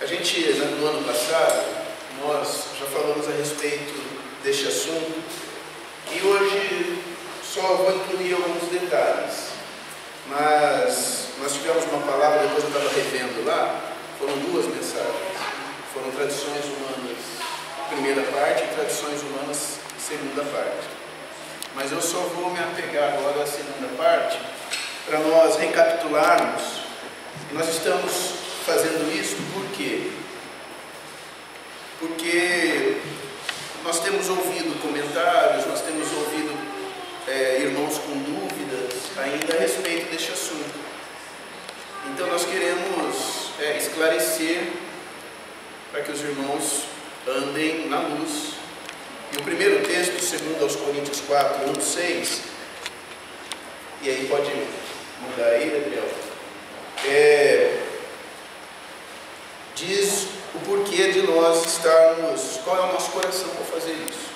A gente, no ano passado, nós já falamos a respeito deste assunto e hoje só vou incluir alguns detalhes. Mas nós tivemos uma palavra, depois eu estava revendo lá, foram duas mensagens. Foram tradições humanas, primeira parte, e tradições humanas, segunda parte. Mas eu só vou me apegar agora à segunda parte, para nós recapitularmos. E nós estamos fazendo isso por quê? Porque nós temos ouvido comentários, nós temos ouvido irmãos com dúvidas ainda a respeito deste assunto. Então nós queremos esclarecer para que os irmãos andem na luz. E o primeiro texto, segundo aos Coríntios 4, 1, 6, e aí pode mudar aí, Gabriel, diz o porquê de nós estarmos, qual é o nosso coração para fazer isso.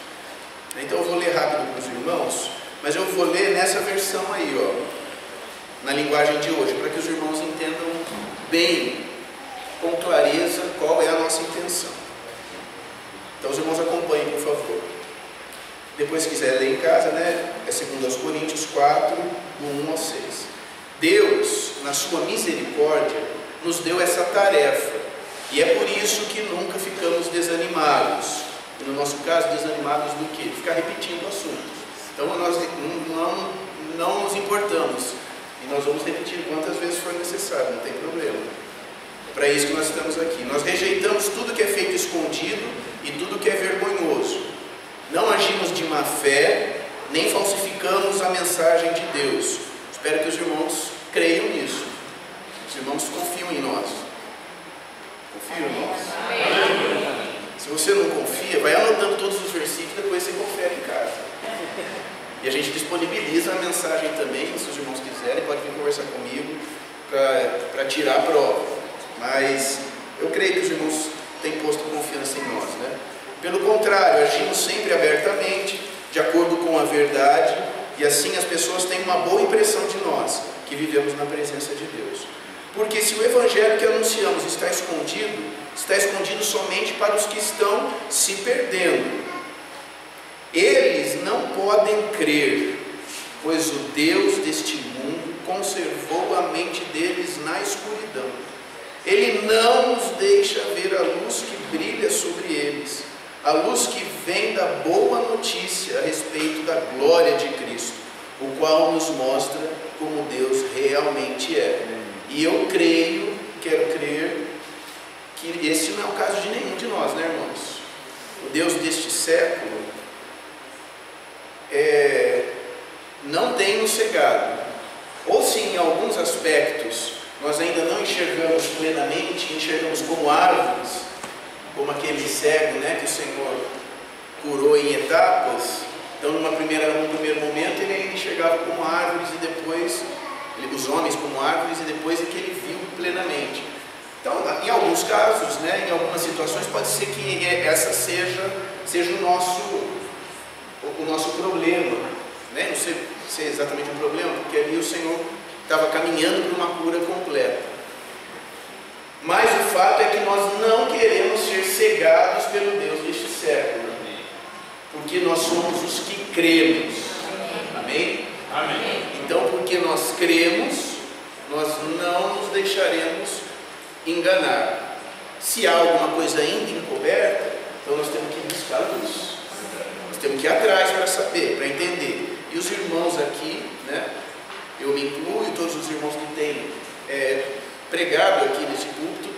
Então eu vou ler rápido para os irmãos, mas eu vou ler nessa versão aí, na linguagem de hoje, para que os irmãos entendam bem, com clareza, qual é a nossa intenção. Então os irmãos acompanhem, por favor. Depois, se quiser ler em casa, é 2 Coríntios 4, do 1 ao 6. Deus, na sua misericórdia, nos deu essa tarefa, e é por isso que nunca ficamos desanimados. E no nosso caso, desanimados do quê? Ficar repetindo o assunto. Então nós não nos importamos, e nós vamos repetir quantas vezes for necessário, não tem problema. É para isso que nós estamos aqui. Nós rejeitamos tudo que é feito escondido e tudo que é vergonhoso. Não agimos de má fé, nem falsificamos a mensagem de Deus. Espero que os irmãos creiam nisso. Os irmãos confiam em nós. Confiam em nós? Amém. Se você não confia, vai anotando todos os versículos e depois você confere em casa. E a gente disponibiliza a mensagem também, se os irmãos quiserem, pode vir conversar comigo para tirar a prova. Mas eu creio que os irmãos têm posto confiança em nós, Pelo contrário, agimos sempre abertamente, de acordo com a verdade, e assim as pessoas têm uma boa impressão de nós, que vivemos na presença de Deus. Porque se o evangelho que anunciamos está escondido somente para os que estão se perdendo. Eles não podem crer, pois o Deus deste mundo conservou a mente deles na escuridão. Ele não nos deixa ver a luz que brilha sobre eles, a luz que vem da boa notícia a respeito da glória de Cristo, o qual nos mostra como Deus realmente é. E eu quero crer, que esse não é o caso de nenhum de nós, irmãos? O Deus deste século não tem nos cegado, ou se em alguns aspectos nós ainda não enxergamos plenamente, enxergamos como árvores, como aquele cego, que o Senhor curou em etapas. Então num primeiro momento ele enxergava como árvores e depois, os homens como árvores, e depois é que ele viu plenamente. Então em alguns casos, em algumas situações, pode ser que essa seja o nosso problema, não sei se é exatamente um problema, porque ali o Senhor estava caminhando para uma cura completa. Mas o fato é que nós não queremos ser cegados pelo Deus deste século, porque nós somos os que cremos. Amém? Amém. Então, porque nós cremos, nós não nos deixaremos enganar. Se há alguma coisa ainda encoberta, então nós temos que buscar a luz. Nós temos que ir atrás para saber, para entender. E os irmãos aqui, eu me incluo, todos os irmãos que têm pregado aqui nesse culto,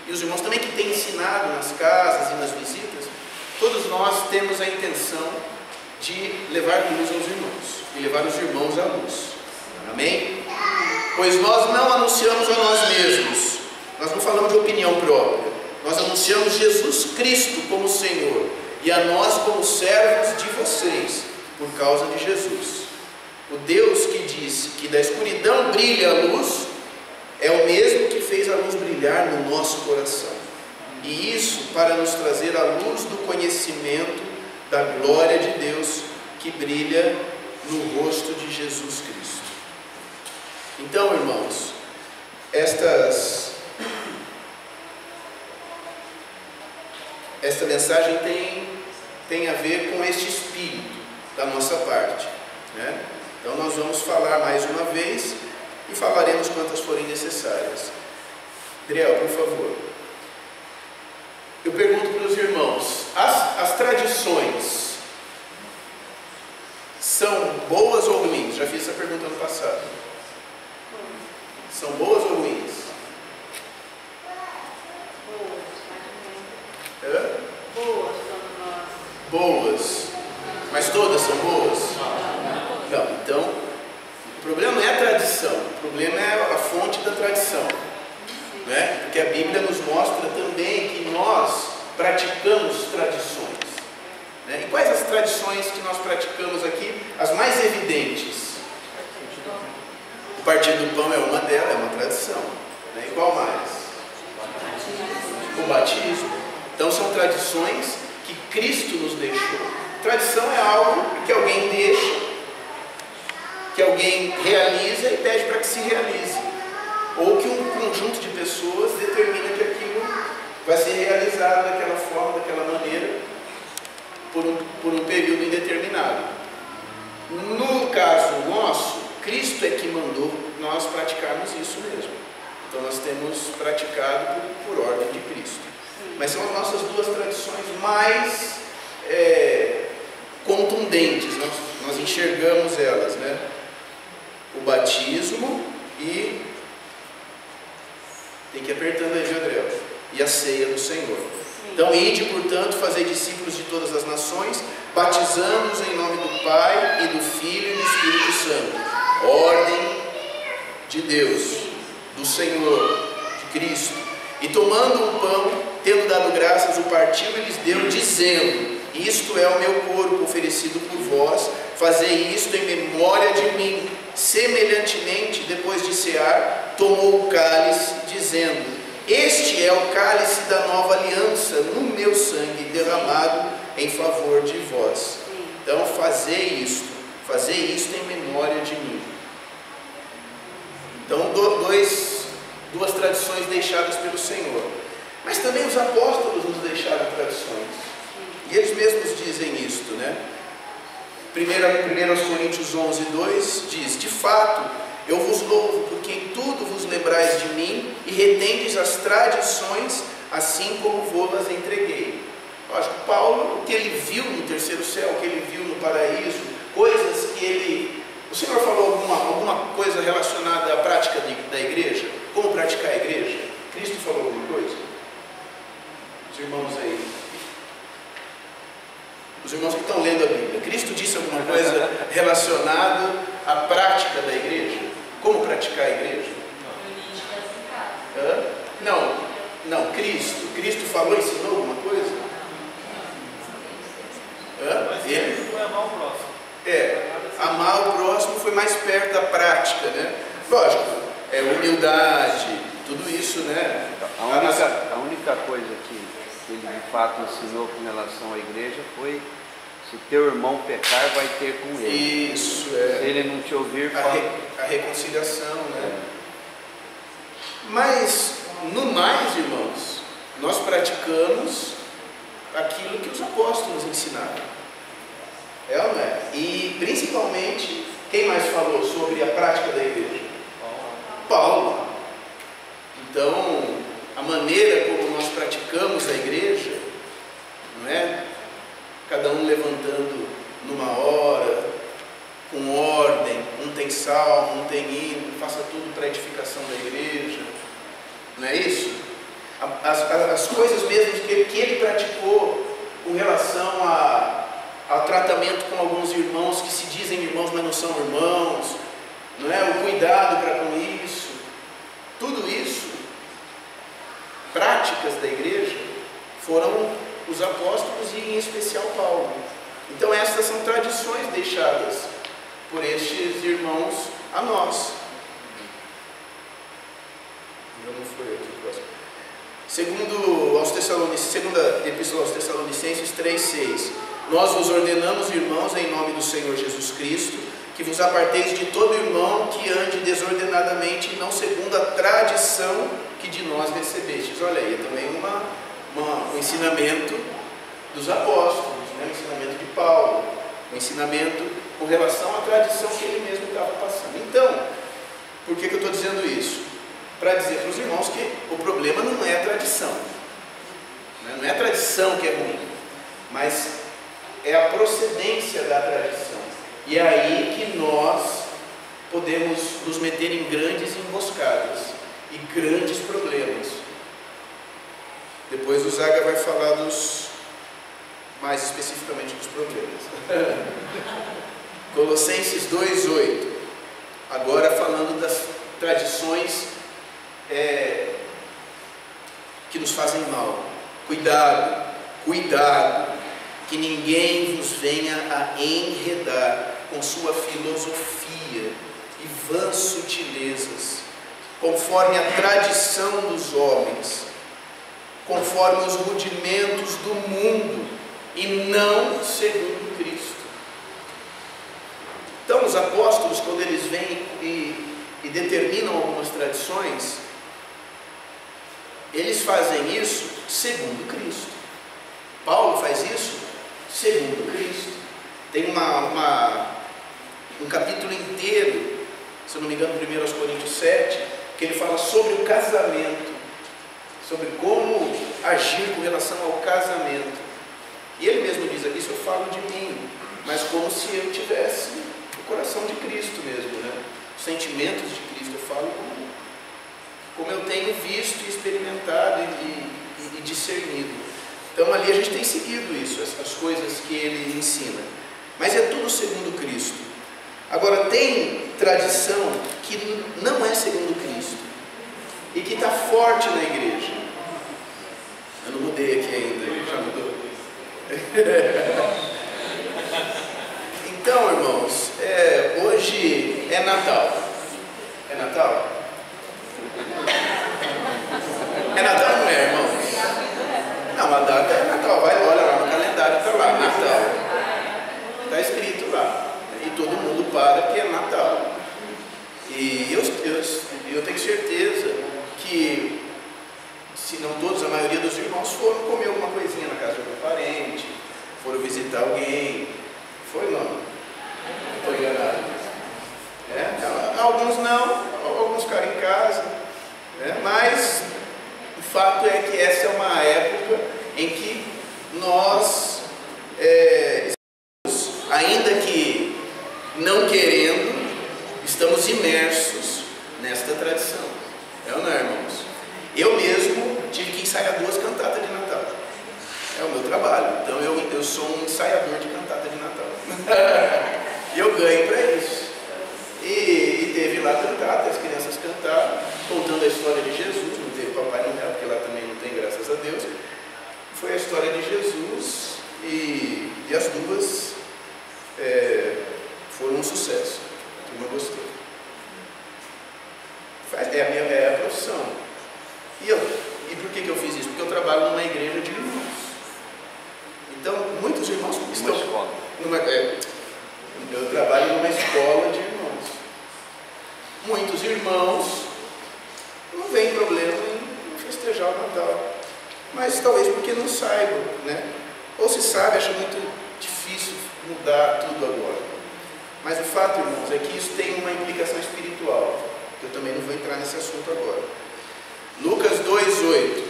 e os irmãos também que têm ensinado nas casas e nas visitas, todos nós temos a intenção de levar luz aos irmãos, e levar os irmãos à luz. Amém? Pois nós não anunciamos a nós mesmos, nós não falamos de opinião própria, nós anunciamos Jesus Cristo como Senhor, e a nós como servos de vocês, por causa de Jesus. O Deus que disse que da escuridão brilha a luz, é o mesmo que fez a luz brilhar no nosso coração. E isso para nos trazer a luz do conhecimento da glória de Deus que brilha no rosto de Jesus Cristo. Então, irmãos, esta mensagem tem a ver com este espírito da nossa parte, né? Então nós vamos falar mais uma vez e falaremos quantas forem necessárias. Adriel, por favor. Eu pergunto para os irmãos, as tradições são boas ou ruins? Já fiz essa pergunta no passado. São boas ou ruins? Boas. Mas todas são boas? Não. Então, o problema não é a tradição, o problema é a fonte da tradição, né? Porque a Bíblia nos mostra também que nós praticamos tradições, né? E quais as tradições que nós praticamos aqui? As mais evidentes. O partir do pão é uma delas, é uma tradição, né? E qual mais? O batismo. Então são tradições que Cristo nos deixou. Tradição é algo que alguém deixa, que alguém realiza e pede para que se realize, ou que um conjunto de pessoas determina que aquilo vai ser realizado daquela forma, daquela maneira, por um período indeterminado. No caso nosso, Cristo é que mandou nós praticarmos isso mesmo. Então nós temos praticado por ordem de Cristo. Mas são as nossas duas tradições mais contundentes, nós enxergamos elas, né? O batismo e... tem que ir apertando aí, Adriel. E a ceia do Senhor. Então, ide, portanto, fazer discípulos de todas as nações, batizando-os em nome do Pai e do Filho e do Espírito Santo. Ordem de Deus, do Senhor, de Cristo. E tomando um pão, tendo dado graças, o partiu e lhes deu, dizendo: isto é o meu corpo oferecido por vós, fazei isto em memória de mim. Semelhantemente, depois de cear, tomou o cálice, dizendo: este é o cálice da nova aliança, no meu sangue derramado em favor de vós. Então fazei isto em memória de mim. Então duas tradições deixadas pelo Senhor. Mas também os apóstolos nos deixaram tradições. E eles mesmos dizem isto, né? 1 Coríntios 11, 2 diz: de fato, eu vos louvo, porque em tudo vos lembrais de mim e retendes as tradições, assim como vou-las entreguei. Lógico, Paulo, o que ele viu no terceiro céu, o que ele viu no paraíso, coisas que ele... O Senhor falou alguma coisa relacionada à prática da igreja? Como praticar a igreja? Cristo falou alguma coisa? Os irmãos aí. Os irmãos que estão lendo a Bíblia, Cristo disse alguma coisa relacionada à prática da igreja? Como praticar a igreja? Não, Cristo falou e ensinou alguma coisa? Ele foi amar o próximo. Amar o próximo foi mais perto da prática, né? Lógico, humildade, tudo isso, né? A única coisa que ele de fato ensinou com relação à igreja foi: se teu irmão pecar, vai ter com ele. Isso, Se ele não te ouvir, a reconciliação, né? Mas, no mais, irmãos, nós praticamos aquilo que os apóstolos ensinaram. É ou não é? E, principalmente, quem mais falou sobre a prática da igreja? Paulo. Então, a maneira como nós praticamos a igreja, não é? Cada um levantando numa hora, com ordem, um tem salmo, um tem hino, faça tudo para a edificação da igreja, não é isso? As coisas mesmo que ele praticou com relação ao tratamento com alguns irmãos que se dizem irmãos, mas não são irmãos, não é? O cuidado para com isso, tudo isso, práticas da igreja, foram os apóstolos e em especial Paulo. Então estas são tradições deixadas por estes irmãos a nós. Não foi aqui próximo. Segunda Epístola aos Tessalonicenses 3,6: nós vos ordenamos, irmãos, em nome do Senhor Jesus Cristo, que vos aparteis de todo irmão que ande desordenadamente, e não segundo a tradição que de nós recebestes. Olha aí, também um ensinamento dos apóstolos, né? O ensinamento de Paulo, o ensinamento com relação à tradição que ele mesmo estava passando. Então, por que eu estou dizendo isso? Para dizer para os irmãos que o problema não é a tradição, né? Não é a tradição que é ruim, mas é a procedência da tradição. E é aí que nós podemos nos meter em grandes emboscadas e grandes problemas. Depois o Zaga vai falar mais especificamente dos problemas. Colossenses 2:8. Agora falando das tradições que nos fazem mal. Cuidado, que ninguém vos venha a enredar com sua filosofia e vãs sutilezas, conforme a tradição dos homens, conforme os rudimentos do mundo, e não segundo Cristo. Então os apóstolos, quando eles vêm e determinam algumas tradições, eles fazem isso segundo Cristo. Paulo faz isso segundo Cristo. Tem um capítulo inteiro, se eu não me engano, 1 Coríntios 7, que ele fala sobre o casamento, sobre como agir com relação ao casamento. E ele mesmo diz aqui: isso eu falo de mim, mas como se eu tivesse o coração de Cristo mesmo, né? Os sentimentos de Cristo, eu falo como eu tenho visto e experimentado e discernido. Então ali a gente tem seguido isso, as coisas que ele ensina, mas é tudo segundo Cristo. Agora, tem tradição que não é segundo Cristo e que está forte na igreja. Eu não mudei aqui ainda, já mudou. Então, irmãos, hoje é Natal. É Natal? É Natal ou não é, irmãos? Não, a data é Natal. Vai, olha lá no calendário, está lá, Natal. Está escrito lá. E todo mundo para que é Natal. E eu tenho certeza que, se não todos, a maioria dos irmãos foram comer alguma coisinha na casa de algum parente, foram visitar alguém. Foi, não? Estou enganado. Alguns não, alguns ficaram em casa. Mas o fato é que essa é uma época em que nós, ainda que não querendo, estamos imersos nesta tradição. É ou não é, irmãos? Eu mesmo tive que ensaiar 2 cantatas de Natal. É o meu trabalho. Então eu sou um ensaiador de cantata de Natal. E eu ganho para isso. E teve lá cantata, as crianças cantaram, contando a história de Jesus. Não teve Papai Noel, porque lá também não tem, graças a Deus. Foi a história de Jesus e as duas foram um sucesso. A turma gostou. É a profissão. E por que eu fiz isso? Porque eu trabalho numa igreja de irmãos. Então, muitos irmãos estão... eu trabalho numa escola de irmãos. Muitos irmãos não veem problema em festejar o Natal. Mas talvez porque não saibam, né? Ou se sabe, acha muito difícil mudar tudo agora. Mas o fato, irmãos, é que isso tem uma implicação espiritual. Eu também não vou entrar nesse assunto agora. Lucas 2:8.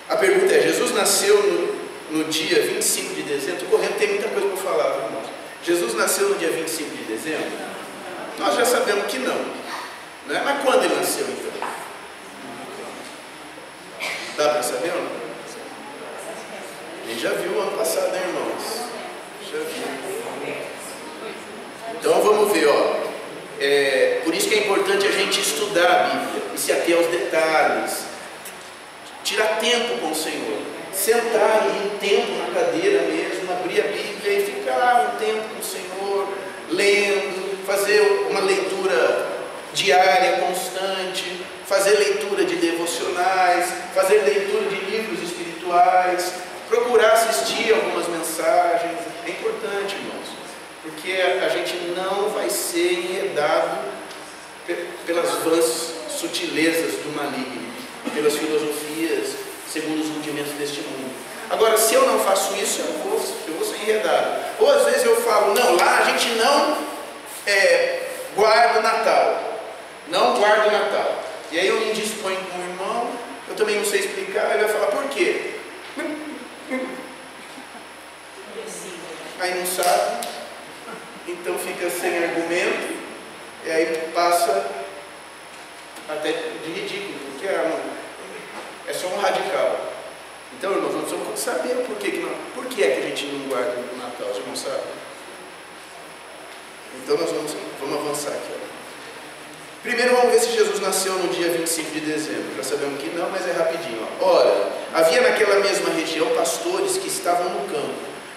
A pergunta é: Jesus nasceu no dia 25 de dezembro? Estou correndo, tem muita coisa para falar, irmãos. Jesus nasceu no dia 25 de dezembro? Nós já sabemos que não, né? Mas quando ele nasceu, então? Dá para saber ou não? A gente já viu o ano passado, né, irmãos? Já viu. Então vamos ver, ó. Por isso que é importante a gente estudar a Bíblia e se ater aos detalhes, tirar tempo com o Senhor, sentar ali um tempo na cadeira mesmo, abrir a Bíblia e ficar um tempo com o Senhor, lendo, fazer uma leitura diária, constante, fazer leitura de devocionais, fazer leitura de livros espirituais, procurar assistir algumas mensagens. É importante, irmãos, porque a gente não vai ser enredado pelas vãs sutilezas do maligno, pelas filosofias segundo os rudimentos deste mundo. Agora, se eu não faço isso, eu vou ser enredado. Ou às vezes eu falo, não, lá a gente não guarda o Natal. Não guarda o Natal. E aí eu me indisponho com o irmão, eu também não sei explicar, ele vai falar, por quê? Aí não sabe, então fica sem argumento, e aí passa até de ridículo, porque é só um radical. Então, irmãos, nós precisamos saber por que é que a gente não guarda o Natal, você não sabe? Então nós vamos avançar aqui. Primeiro vamos ver se Jesus nasceu no dia 25 de dezembro. Já sabemos que não, mas é rapidinho. Ora, havia naquela mesma região pastores que estavam no campo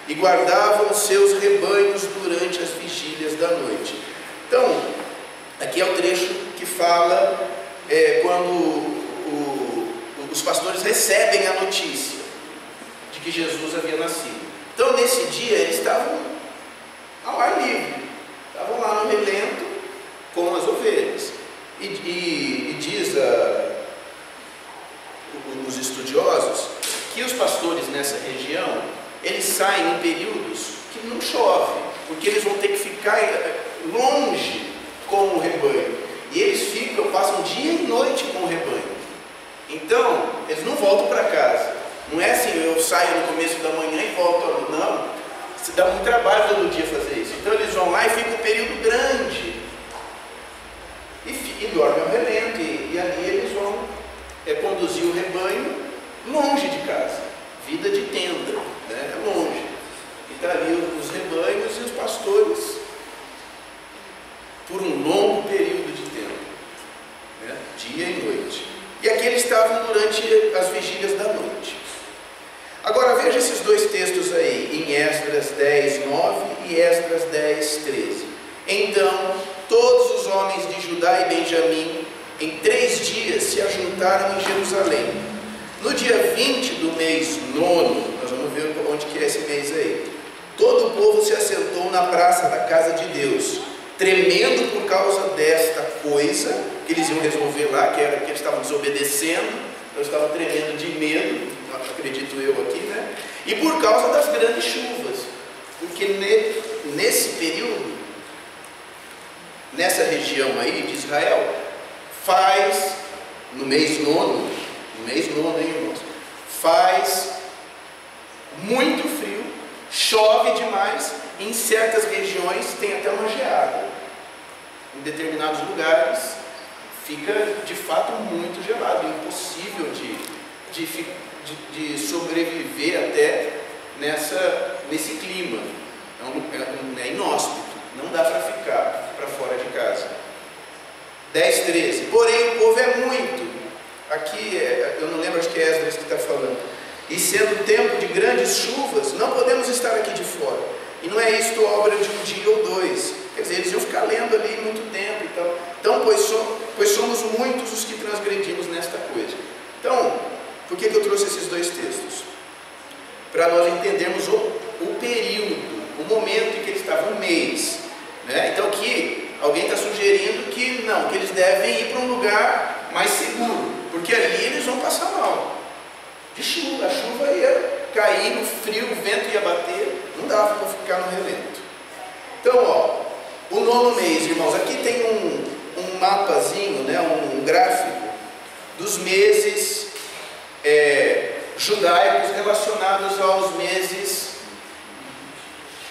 e guardavam os seus rebanhos durante as vigílias da noite. Então, aqui é o trecho que fala quando os pastores recebem a notícia de que Jesus havia nascido. Então, nesse dia, eles estavam ao ar livre, estavam lá no relento com as ovelhas. E diz os estudiosos que os pastores nessa região, eles saem em períodos que não chove, porque eles vão ter que ficar longe com o rebanho. E eles passam dia e noite com o rebanho. Então, eles não voltam para casa. Não é assim, eu saio no começo da manhã e volto. Não, se dá muito trabalho todo dia fazer isso. Então eles vão lá e ficam um período grande. E dormem ao relento. E ali eles vão conduzir o rebanho longe de casa. Vida de tenda, né? Longe. E está ali os rebanhos e os pastores por um longo período de tempo, né? Dia e noite. E aqui eles estavam durante as vigílias da noite. Agora veja esses dois textos aí, em Esdras 10, 9 e Esdras 10, 13. Então, todos os homens de Judá e Benjamim, em 3 dias, se ajuntaram em Jerusalém. No dia 20 do mês 9, nós vamos ver onde que é esse mês aí, todo o povo se assentou na praça da casa de Deus, tremendo por causa desta coisa que eles iam resolver lá, que era que eles estavam desobedecendo, eles estavam tremendo de medo, acredito eu aqui, né? E por causa das grandes chuvas, porque nesse período, nessa região aí de Israel, faz, no mês nono, hein, irmãos? Faz muito frio, chove demais, em certas regiões tem até uma geada. Em determinados lugares fica de fato muito gelado, impossível de sobreviver até nesse clima. É inóspito, não dá para ficar para fora de casa. 10, 13. Porém o povo é muito. Aqui, eu não lembro, acho que é Esdras que está falando. E sendo tempo de grandes chuvas, não podemos estar aqui de fora. E não é isto obra de um dia ou dois. Quer dizer, eles iam ficar lendo ali muito tempo e tal. Então, pois somos muitos os que transgredimos nesta coisa. Então, por que eu trouxe esses dois textos? Para nós entendermos o período, o momento em que eles estavam, um mês. Né? Então, aqui, alguém está sugerindo que não, que eles devem ir para um lugar mais seguro, porque ali eles vão passar mal. De chuva, a chuva ia cair, no frio, o vento ia bater, não dava para ficar no relento. Então, o 9º mês, irmãos, aqui tem um mapazinho, né, um gráfico dos meses judaicos relacionados aos meses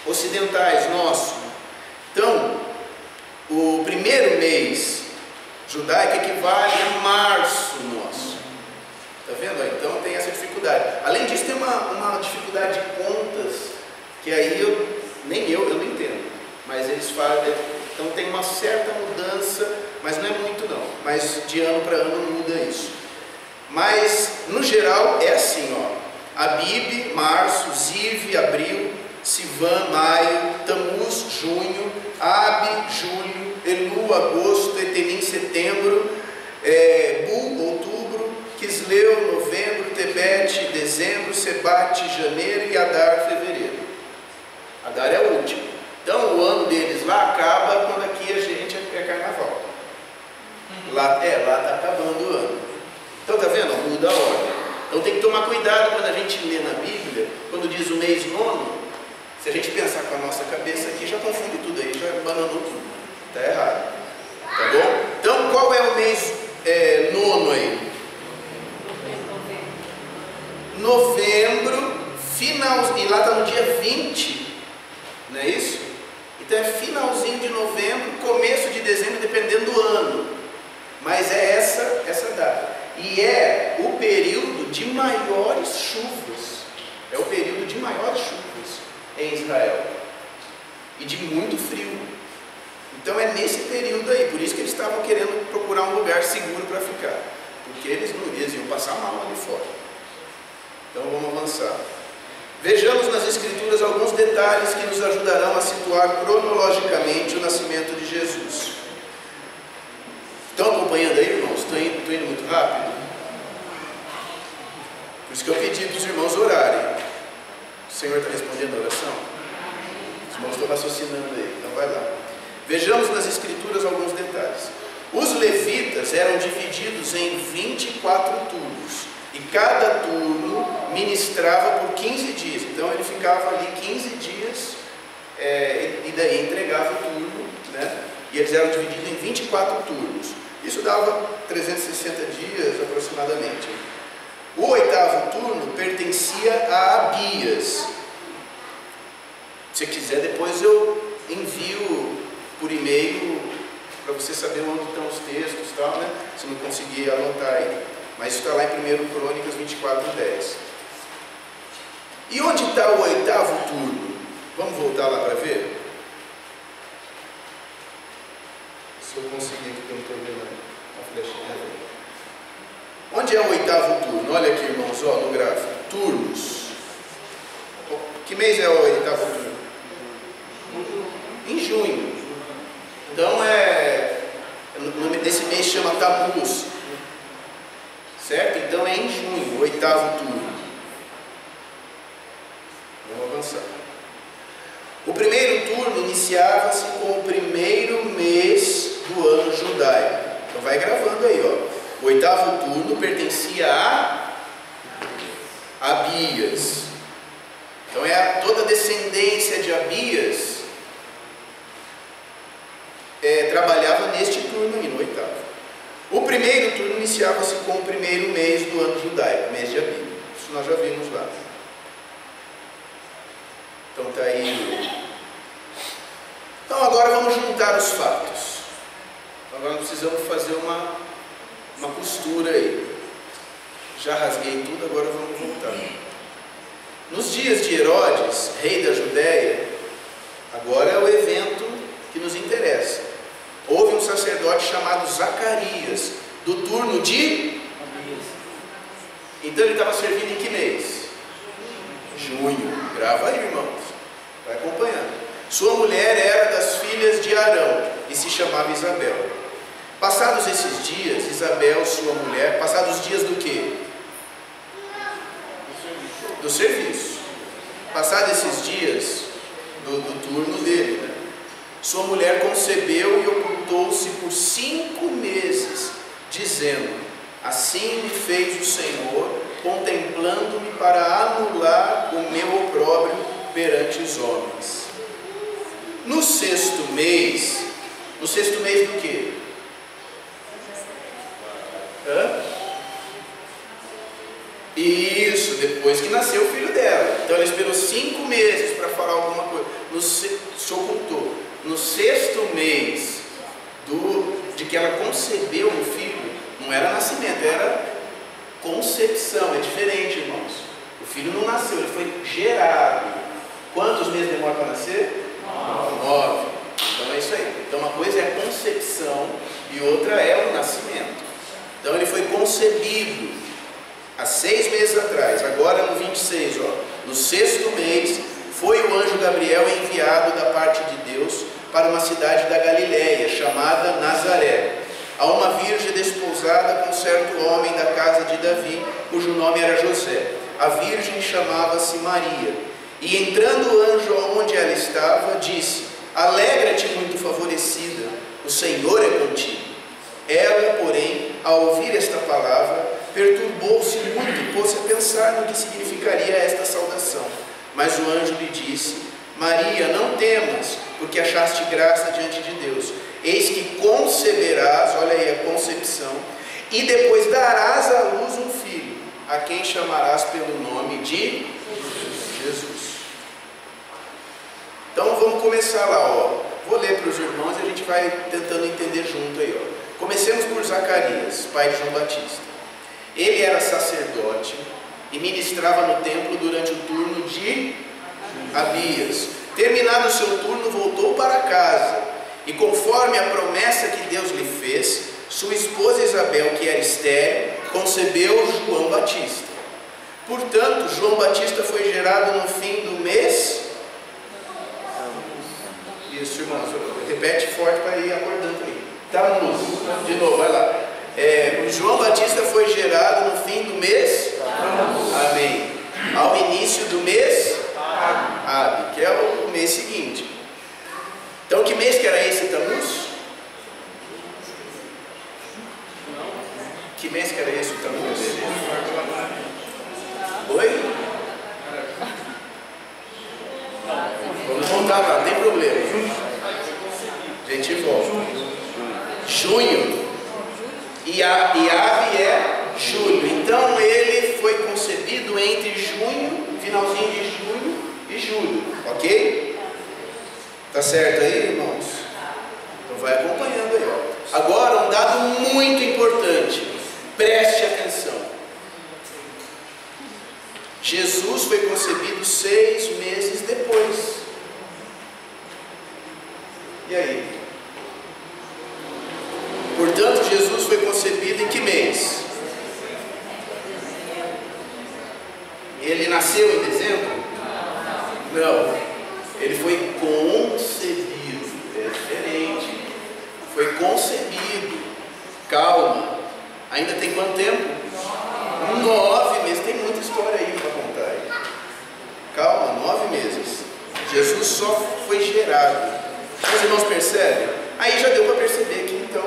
ocidentais nossos. Então, o primeiro mês judaico equivale a março nosso. Está vendo? Então tem essa dificuldade. Além disso, tem uma dificuldade de contas, que aí eu não entendo. Mas eles falam, então tem uma certa mudança, mas não é muito não. Mas de ano para ano muda isso. Mas, no geral, é assim, Abib, março, Ziv, abril, Sivan, maio, Tamuz, junho, Ab, julho, Elu, agosto, Etenim, setembro, Bu, outubro, Quisleu, novembro, Tebete, dezembro, Sebate, janeiro e Adar, fevereiro. Adar é o último. Então o ano deles lá acaba quando aqui a gente é carnaval. Lá está acabando o ano. Então está vendo? Muda a ordem. Então tem que tomar cuidado quando a gente lê na Bíblia, quando diz o mês nono, se a gente pensar com a nossa cabeça aqui, já confunde tudo aí, já bananou tudo. Está errado. Tá bom? Então qual é o mês nono aí? Novembro, final, e lá está no dia 20, não é isso? Então é finalzinho de novembro, começo de dezembro, dependendo do ano. Mas é essa data. E é o período de maiores chuvas. É o período de maiores chuvas em Israel. E de muito frio. Então é nesse período aí. Por isso que eles estavam querendo procurar um lugar seguro para ficar. Porque eles iam passar mal ali fora. Então vamos avançar. Vejamos nas Escrituras alguns detalhes que nos ajudarão a situar cronologicamente o nascimento de Jesus. Estão acompanhando aí, irmãos? Estou indo muito rápido? Por isso que eu pedi para os irmãos orarem. O Senhor está respondendo a oração? Os irmãos estão raciocinando aí, então vai lá. Vejamos nas Escrituras alguns detalhes. Os levitas eram divididos em 24 turnos. E cada turno ministrava por 15 dias. Então ele ficava ali 15 dias e daí entregava o turno, né? E eles eram divididos em 24 turnos. Isso dava 360 dias aproximadamente. O 8º turno pertencia a Abias. Se quiser, depois eu envio por e-mail para você saber onde estão os textos e tal, né? Se não conseguir anotar aí. Mas isso está lá em 1 Crônicas 24:10. E onde está o 8º turno? Vamos voltar lá para ver? Se eu conseguir aqui, que eu não estou vendo a flechinha. Onde é o 8º turno? Olha aqui, irmãos, ó, no gráfico. Turnos. Que mês é o 8º turno? Em junho. Então o nome desse mês chama Tammuz. Certo? Então é em junho, o 8º turno. Vamos avançar. O primeiro turno iniciava-se com o primeiro mês do ano judaico. Então vai gravando aí, ó. O 8º turno pertencia a Abias. Então toda a descendência de Abias trabalhava neste turno aí, no 8º. O primeiro turno iniciava-se com o primeiro mês do ano judaico, mês de Abib. Isso nós já vimos lá. Então está aí. Então agora vamos juntar os fatos. Agora precisamos fazer uma costura aí. Já rasguei tudo, agora vamos voltar. Nos dias de Herodes, rei da Judéia, agora é o evento que nos interessa. Houve um sacerdote chamado Zacarias, do turno de... Então ele estava servindo em que mês? Junho. Grava aí, irmãos. Vai acompanhando. Sua mulher era das filhas de Arão e se chamava Isabel. Passados esses dias, Isabel, sua mulher... Passados os dias do quê? Do serviço. Passados esses dias do turno dele, né? Sua mulher concebeu e ocultou-se por 5 meses, dizendo: assim me fez o Senhor, contemplando-me para anular o meu opróbrio perante os homens. No 6º mês do quê? Isso, depois que nasceu o filho dela. Então ela esperou 5 meses para falar alguma coisa. Se ocultou. No 6º mês de que ela concebeu o filho, não era nascimento, era concepção. É diferente, irmãos. O filho não nasceu, ele foi gerado. Quantos meses demora para nascer? 9. Então é isso aí. Então uma coisa é a concepção e outra é o nascimento. Então ele foi concebido há 6 meses atrás. Agora no 26, no 6º mês, foi o anjo Gabriel enviado da parte de Deus para uma cidade da Galileia, chamada Nazaré, a uma virgem desposada com certo homem da casa de Davi, cujo nome era José. A virgem chamava-se Maria. E entrando o anjo onde ela estava, disse: alegra-te, muito favorecida, o Senhor é contigo. Ela, porém, ao ouvir esta palavra, perturbou-se muito e pôs-se a pensar no que significaria esta saudação. Mas o anjo lhe disse: Maria, não temas, porque achaste graça diante de Deus. Eis que conceberás, olha aí a concepção, e depois darás à luz um filho, a quem chamarás pelo nome de Jesus. Então vamos começar lá, ó. Vou ler para os irmãos e a gente vai tentando entender junto aí, ó. Comecemos por Zacarias, pai de João Batista. Ele era sacerdote e ministrava no templo durante o turno de Abias. Terminado o seu turno, voltou para casa, e conforme a promessa que Deus lhe fez, sua esposa Isabel, que era estéril, concebeu João Batista. Portanto, João Batista foi gerado no fim do mês. Isso, irmãos, repete forte para ir acordando aí. Tammuz, de novo, vai lá. João Batista foi gerado no fim do mês. Amém. Ao início do mês Ab, que é o mês seguinte. Então, que mês que era esse, Tammuz? Que mês que era esse, Tammuz? Oi? Vamos voltar lá, não tem problema. A gente volta. Junho. E Ab é julho. Então ele foi concebido entre junho, finalzinho de junho e julho. Ok? Tá certo aí, irmãos? Então vai acompanhando aí, ó. Agora um dado muito importante. Preste atenção. Jesus foi concebido 6 meses depois. E aí? Portanto, Jesus foi concebido em que mês? Ele nasceu em dezembro? Não. Ele foi concebido. É diferente. Foi concebido. Calma. Ainda tem quanto tempo? 9 meses. Tem muita história aí para contar aí. Calma, 9 meses. Jesus só foi gerado. Os irmãos percebem? Aí já deu para perceber que então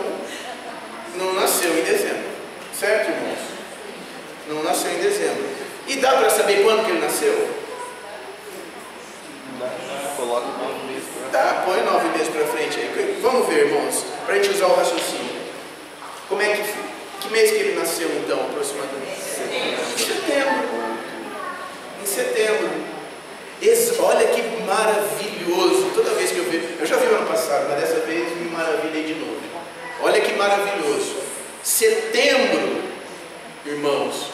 não nasceu em dezembro. Certo, irmãos? Não nasceu em dezembro. E dá para saber quando que ele nasceu? Coloca 9 meses para frente. Tá, põe 9 meses para frente aí. Vamos ver, irmãos, para a gente usar o raciocínio. Como é que mês que ele nasceu então, aproximadamente? Setembro. Em setembro. Olha que maravilhoso. Toda vez que eu vejo, eu já vi ano passado, mas dessa vez me maravilhei de novo. Olha que maravilhoso. Setembro, irmãos,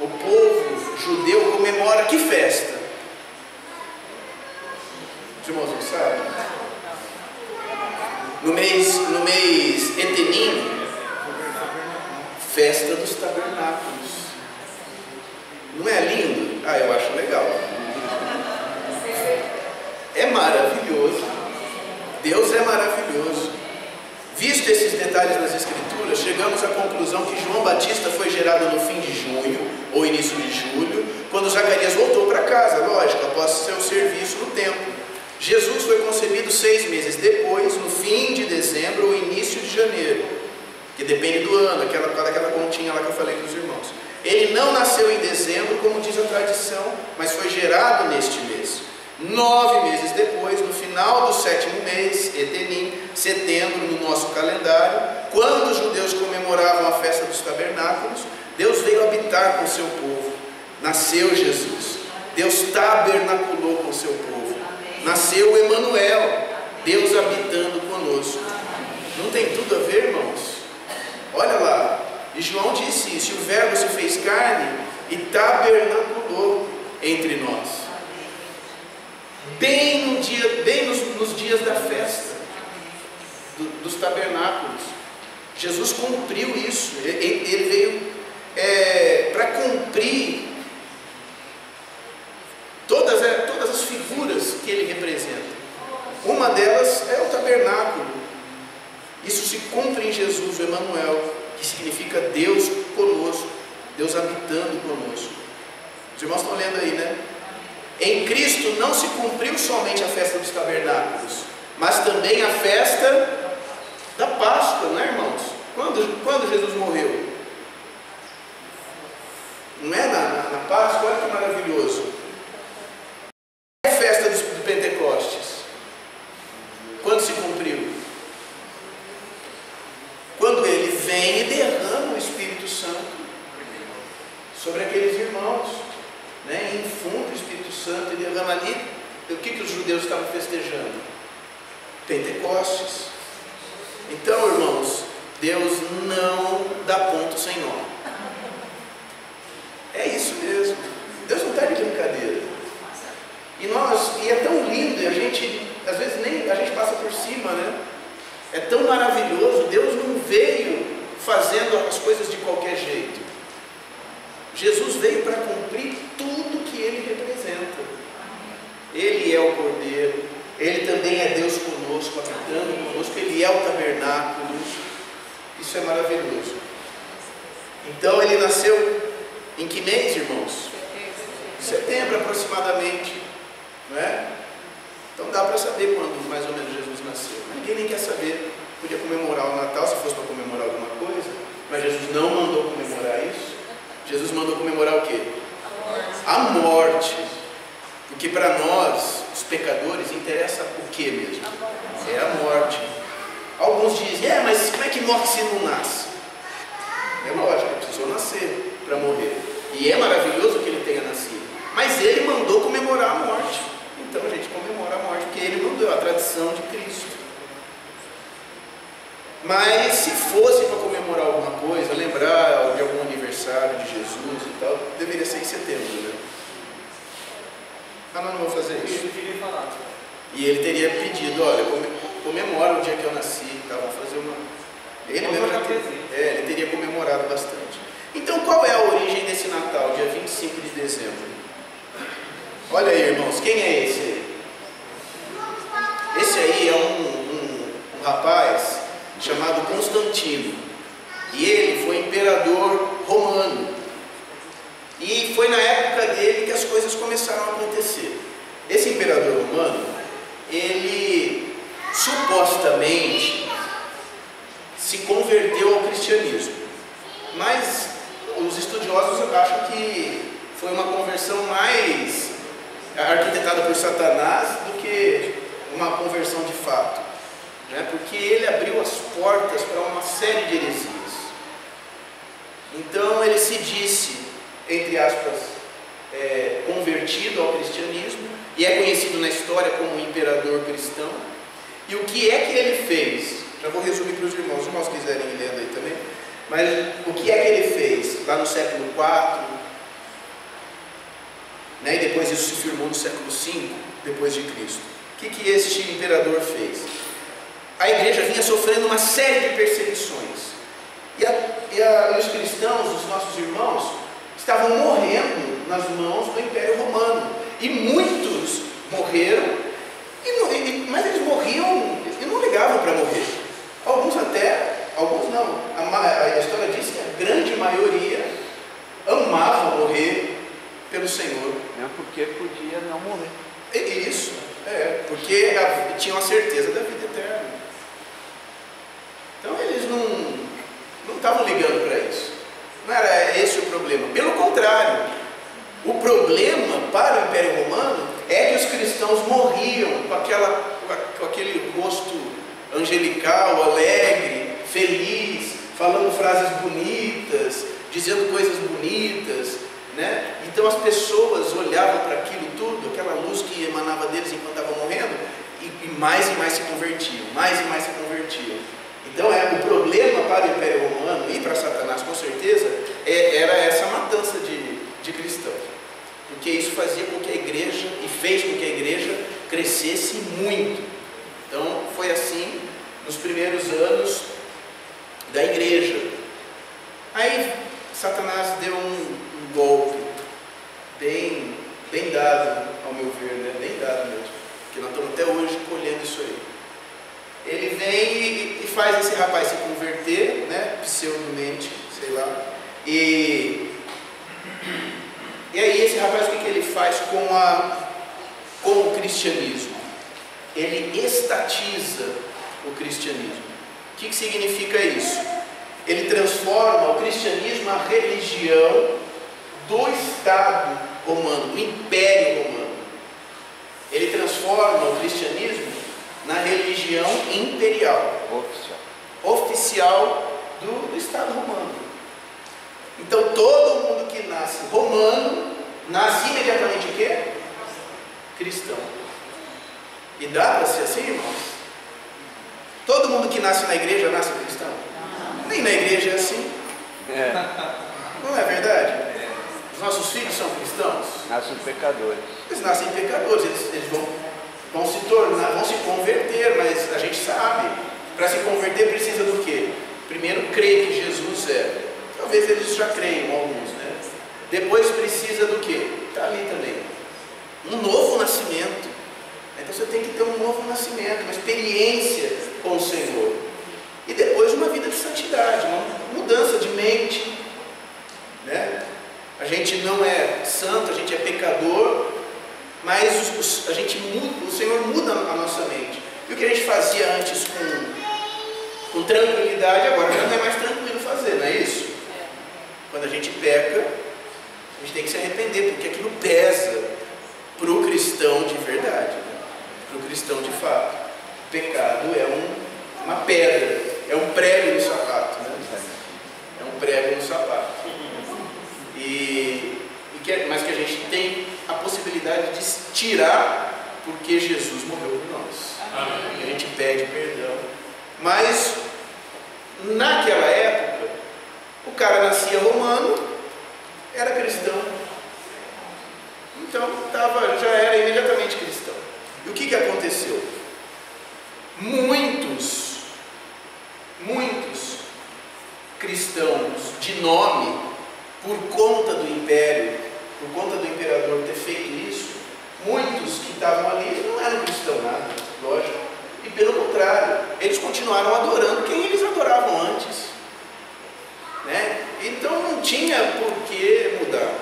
o povo judeu comemora que festa? Os irmãos não sabem? No mês Etenim, festa dos tabernáculos. Não é lindo? Ah, eu acho legal. É maravilhoso. Deus é maravilhoso. Visto esses detalhes nas Escrituras, chegamos à conclusão que João Batista foi gerado no fim de junho, ou início de julho, quando Zacarias voltou para casa, lógico, após seu serviço no templo. Jesus foi concebido 6 meses depois, no fim de dezembro ou início de janeiro, que depende do ano, aquela continha lá que eu falei para os irmãos. Ele não nasceu em dezembro, como diz a tradição, mas foi gerado neste mês. 9 meses depois, no final do 7º mês, Etenim, setembro no nosso calendário, quando os judeus comemoravam a festa dos tabernáculos, Deus veio habitar com o seu povo. Nasceu Jesus. Deus tabernaculou com o seu povo. Nasceu Emanuel, Deus habitando conosco. Não tem tudo a ver, irmãos? Olha lá, e João disse isso: o verbo se fez carne e tabernaculou entre nós. Bem nos dias da festa dos tabernáculos. Jesus cumpriu isso. Ele veio para cumprir todas as figuras que ele representa. Uma delas é o tabernáculo. Isso se cumpre em Jesus, o Emanuel, que significa Deus conosco, Deus habitando conosco. Os irmãos estão lendo aí, né? Em Cristo não se cumpriu somente a festa dos tabernáculos, mas também a festa da Páscoa, não é, irmãos? Quando Jesus morreu? vem e derrama o Espírito Santo sobre aqueles irmãos, né? Infunda o Espírito Santo e derrama ali. O que os judeus estavam festejando? Pentecostes. Então, irmãos, Deus não dá ponto sem nó. É isso mesmo. Deus não está de brincadeira. E é tão lindo, e a gente, às vezes, nem a gente passa por cima, né? É tão maravilhoso. Deus não veio fazendo as coisas de qualquer jeito. Jesus veio para cumprir tudo que Ele representa. Ele é o Cordeiro, Ele também é Deus conosco, habitando conosco, Ele é o tabernáculo. Isso é maravilhoso. Então Ele nasceu em que mês, irmãos? Setembro aproximadamente, não é? Então dá para saber quando mais ou menos Jesus nasceu. Ninguém nem quer saber. Podia comemorar o Natal se fosse para comemorar alguma coisa, mas Jesus não mandou comemorar isso. Jesus mandou comemorar o quê? A morte. Porque para nós, os pecadores, interessa o que mesmo? É a morte. Alguns dizem, mas como é que morre se não nasce? É lógico, ele precisou nascer para morrer. E é maravilhoso que ele tenha nascido. Mas ele mandou comemorar a morte. Então a gente comemora a morte, porque ele mandou a tradição de Cristo. Mas se fosse para comemorar alguma coisa, lembrar de algum aniversário de Jesus e tal, deveria ser em setembro, né? Mas nós não vamos fazer isso. E ele teria pedido, olha, comemora o dia que eu nasci e tal, vamos fazer uma... Ele mesmo já ele teria comemorado bastante. Então qual é a origem desse Natal, dia 25 de dezembro? Olha aí, irmãos, quem é esse aí? Esse aí é um rapaz chamado Constantino. E ele foi imperador romano. E foi na época dele que as coisas começaram a acontecer. Esse imperador romano, ele supostamente se converteu ao cristianismo. Mas os estudiosos acham que foi uma conversão mais arquitetada por Satanás do que uma conversão de fato, né? Porque ele abriu as portas para uma série de heresias. Então ele se disse, entre aspas, convertido ao cristianismo, e é conhecido na história como imperador cristão. E o que é que ele fez? Já vou resumir para os irmãos quiserem ir lendo aí também. Mas o que é que ele fez lá no século IV, né? E depois isso se firmou no século V depois de Cristo? O que este imperador fez? A igreja vinha sofrendo uma série de perseguições. E os cristãos, os nossos irmãos, estavam morrendo nas mãos do Império Romano. E muitos morreram, mas eles morriam e não ligavam para morrer. Alguns não. A história diz que a grande maioria amava morrer pelo Senhor. É porque podia não morrer. Isso, porque tinham a certeza da vida eterna. Então eles não estavam ligando para isso. Não era esse o problema. Pelo contrário, o problema para o Império Romano é que os cristãos morriam com aquele rosto angelical, alegre, feliz, falando frases bonitas, dizendo coisas bonitas, né? Então as pessoas olhavam para aquilo tudo, aquela luz que emanava deles enquanto estavam morrendo, e mais se convertiam, mais e mais se convertiam. Então o problema para o Império Romano e para Satanás, com certeza, era essa matança de cristãos. Porque isso fazia com que a igreja, e fez com que a igreja crescesse muito. Então foi assim nos primeiros anos da igreja. Aí Satanás deu um golpe bem dado, ao meu ver, né? Bem dado mesmo, porque nós estamos até hoje colhendo isso aí. Ele vem e faz esse rapaz se converter, né? Pseudomente, sei lá. E aí esse rapaz, o que ele faz com o cristianismo? Ele estatiza o cristianismo. O que significa isso? Ele transforma o cristianismo a religião do Estado romano, do Império Romano. Ele transforma o cristianismo na religião imperial, oficial do Estado romano. Então todo mundo que nasce romano, nasce imediatamente o quê? Cristão. E dá para ser assim, irmãos? Todo mundo que nasce na igreja nasce cristão? Nem na igreja é assim. Não é verdade? Os nossos filhos são cristãos? Nascem pecadores. Eles nascem pecadores, eles vão se tornar, vão se converter, mas a gente sabe, para se converter precisa do quê? Primeiro crer que Jesus é. Talvez eles já creiam, alguns, né? Depois precisa do quê? Está ali também. Um novo nascimento. Então você tem que ter um novo nascimento, uma experiência com o Senhor. E depois uma vida de santidade, uma mudança de mente, né? A gente não é santo, a gente é pecador, mas a gente muda, o Senhor muda a nossa mente. E o que a gente fazia antes com tranquilidade, agora já não é mais tranquilo fazer, não é isso? Quando a gente peca, a gente tem que se arrepender, porque aquilo pesa para o cristão de verdade, né? Para o cristão de fato. O pecado é uma pedra, é um prego no sapato, né? É um prego no sapato. Mas que a gente tem a possibilidade de tirar, porque Jesus morreu por nós. E a gente pede perdão. Mas naquela época, o cara nascia romano, era cristão. Então já era imediatamente cristão. E o que aconteceu? Muitos cristãos de nome, por conta do império, por conta do imperador ter feito isso, muitos que estavam ali não eram cristãos nada, lógico. E pelo contrário, eles continuaram adorando quem eles adoravam antes, né? Então não tinha por que mudar.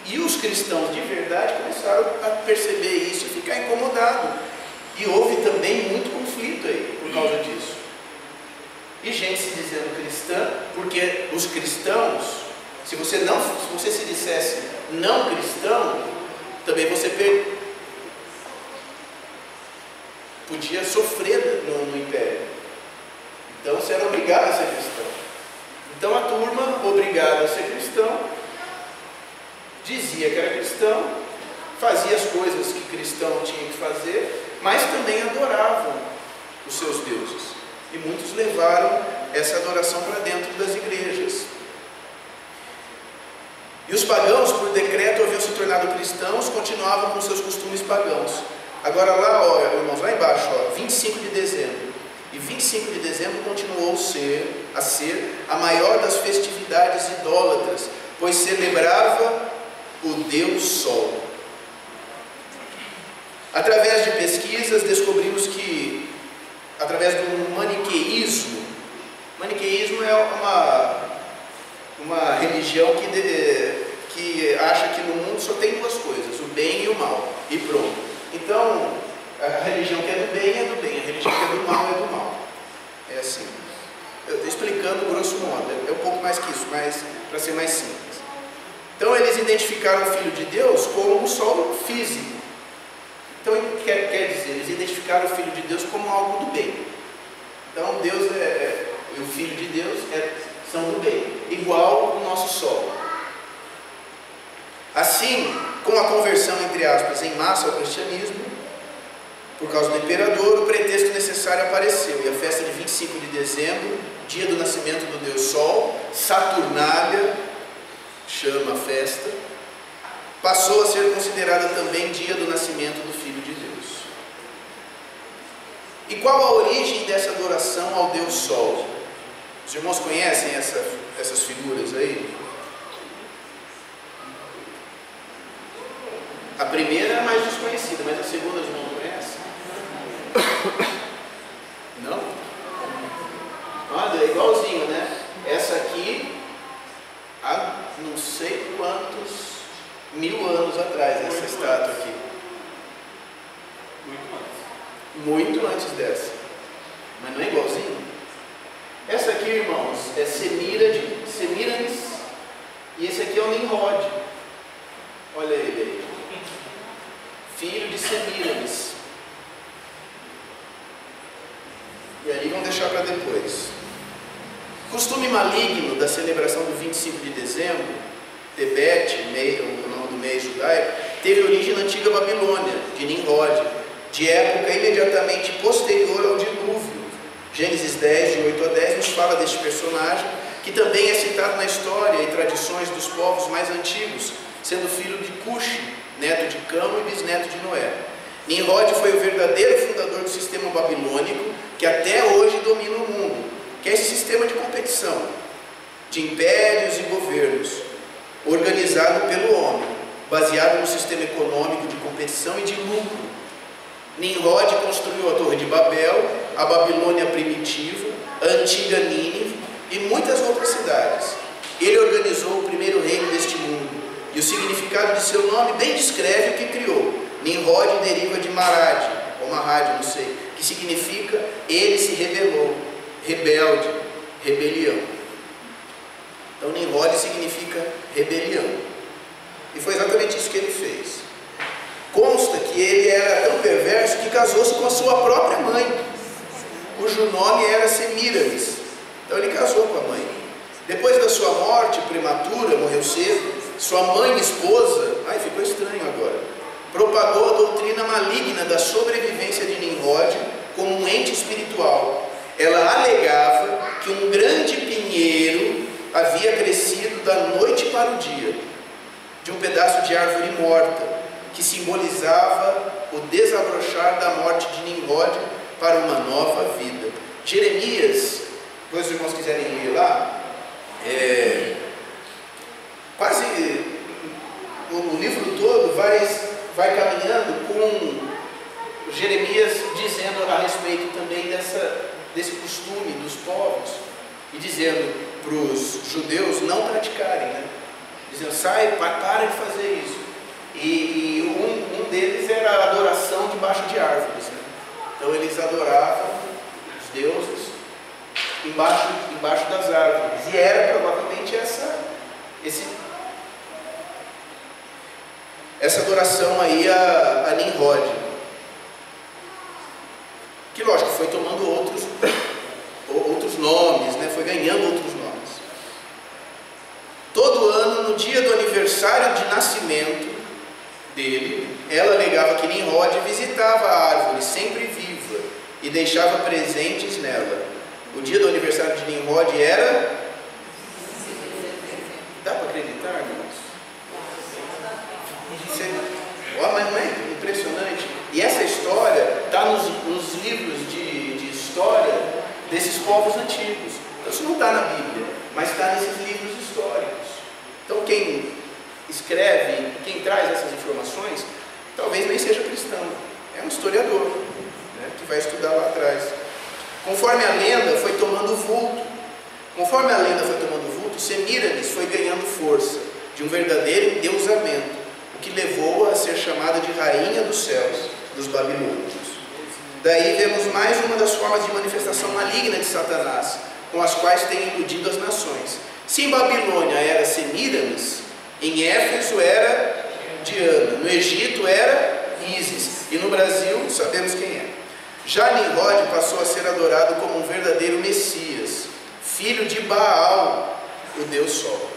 E os cristãos de verdade começaram a perceber isso e ficar incomodados. E houve também muito conflito aí por causa disso. E gente se dizendo cristã, porque os cristãos, se você se dissesse não cristão, também você podia sofrer no império. Então você era obrigado a ser cristão. Então a turma, obrigada a ser cristão, dizia que era cristão, fazia as coisas que cristão tinha que fazer, mas também adoravam os seus deuses. E muitos levaram essa adoração para dentro das igrejas. E os pagãos, por decreto, haviam se tornado cristãos, continuavam com seus costumes pagãos. Agora lá, ó, irmãos, lá embaixo, ó, 25 de dezembro. E 25 de dezembro continuou a ser a maior das festividades idólatras, pois celebrava o Deus Sol. Através de pesquisas, descobrimos que, através do maniqueísmo é uma religião que acha que no mundo só tem duas coisas, o bem e o mal, e pronto. Então, a religião que é do bem é do bem, a religião que é do mal é do mal. É assim. Eu estou explicando grosso modo, é um pouco mais que isso, mas para ser mais simples. Então eles identificaram o Filho de Deus como um sol físico. Então quer dizer, eles identificaram o Filho de Deus como algo do bem. Então Deus e o Filho de Deus são do bem, igual o nosso sol. Assim, com a conversão, entre aspas, em massa ao cristianismo, por causa do imperador, o pretexto necessário apareceu. E a festa de 25 de dezembro, dia do nascimento do Deus Sol, Saturnália, chama a festa, passou a ser considerada também dia do nascimento do Filho de Deus. E qual a origem dessa adoração ao Deus Sol? Os irmãos conhecem essas figuras aí? A primeira é a mais desconhecida, mas a segunda os irmãos conhecem? Não? Olha, é igualzinho, né? Essa aqui, há não sei quantos 1000 anos atrás, essa estátua aqui. Muito antes dessa. Mas não é igualzinho? Essa aqui, irmãos, é Semíramis, e esse aqui é o Nimrod. Olha ele aí. Filho de Semíramis. E aí vamos deixar para depois. costume maligno da celebração do 25 de dezembro, Tebet, o nome do mês judaico, teve origem na antiga Babilônia, de Nimrod, de época imediatamente posterior ao dilúvio. Gênesis 10, de 8 a 10, nos fala deste personagem, que também é citado na história e tradições dos povos mais antigos, sendo filho de Cuxi, neto de Camo e bisneto de Noé. Nimrod foi o verdadeiro fundador do sistema babilônico, que até hoje domina o mundo, que é esse sistema de competição, de impérios e governos, organizado pelo homem, baseado no sistema econômico de competição e de lucro. Nimrod construiu a Torre de Babel, a Babilônia primitiva, a antiga Nínive e muitas outras cidades. Ele organizou o primeiro reino deste mundo, e o significado de seu nome bem descreve o que criou. Nimrod deriva de Marad, ou Marad, não sei, que significa ele se rebelou, rebelde, rebelião. Então Nimrod significa rebelião. E foi exatamente isso que ele fez. Consta que ele era tão perverso que casou-se com a sua própria mãe, cujo nome era Semíramis. Então ele casou com a mãe. Depois da sua morte prematura, morreu cedo, sua mãe e esposa, ficou estranho agora, propagou a doutrina maligna da sobrevivência de Nimrod como um ente espiritual. Ela alegava que um grande pinheiro havia crescido da noite para o dia, de um pedaço de árvore morta, que simbolizava o desabrochar da morte de Nimrod para uma nova vida. Jeremias, depois os irmãos quiserem ler lá, quase o livro todo vai caminhando com Jeremias dizendo a respeito também desse costume dos povos, e dizendo para os judeus não praticarem, né? Dizendo, para de fazer isso. E um deles era a adoração debaixo de árvores, né? Então eles adoravam os deuses embaixo das árvores, e era provavelmente essa adoração aí a Nimrod, que lógico foi tomando outros nomes, né? Foi ganhando outros nomes. Todo ano, no dia do aniversário de nascimento dele, ela alegava que Nimrod visitava a árvore sempre viva e deixava presentes nela. O dia do aniversário de Nimrod era... Dá para acreditar, irmãos? Mas não é impressionante? E essa história está nos livros de história desses povos antigos. Então, isso não está na Bíblia, mas está nesses livros históricos. Então quem escreve, quem traz essas informações, talvez nem seja cristão, é um historiador, né, que vai estudar lá atrás. Conforme a lenda foi tomando vulto, Semíramis foi ganhando força de um verdadeiro endeusamento, o que levou a ser chamada de rainha dos céus, dos babilônios. Daí vemos mais uma das formas de manifestação maligna de Satanás, com as quais tem iludido as nações. Se em Babilônia era Semíramis, em Éfeso era Diana, no Egito era Ísis, e no Brasil sabemos quem é. Já Nimrod passou a ser adorado como um verdadeiro Messias, filho de Baal, o Deus Sol.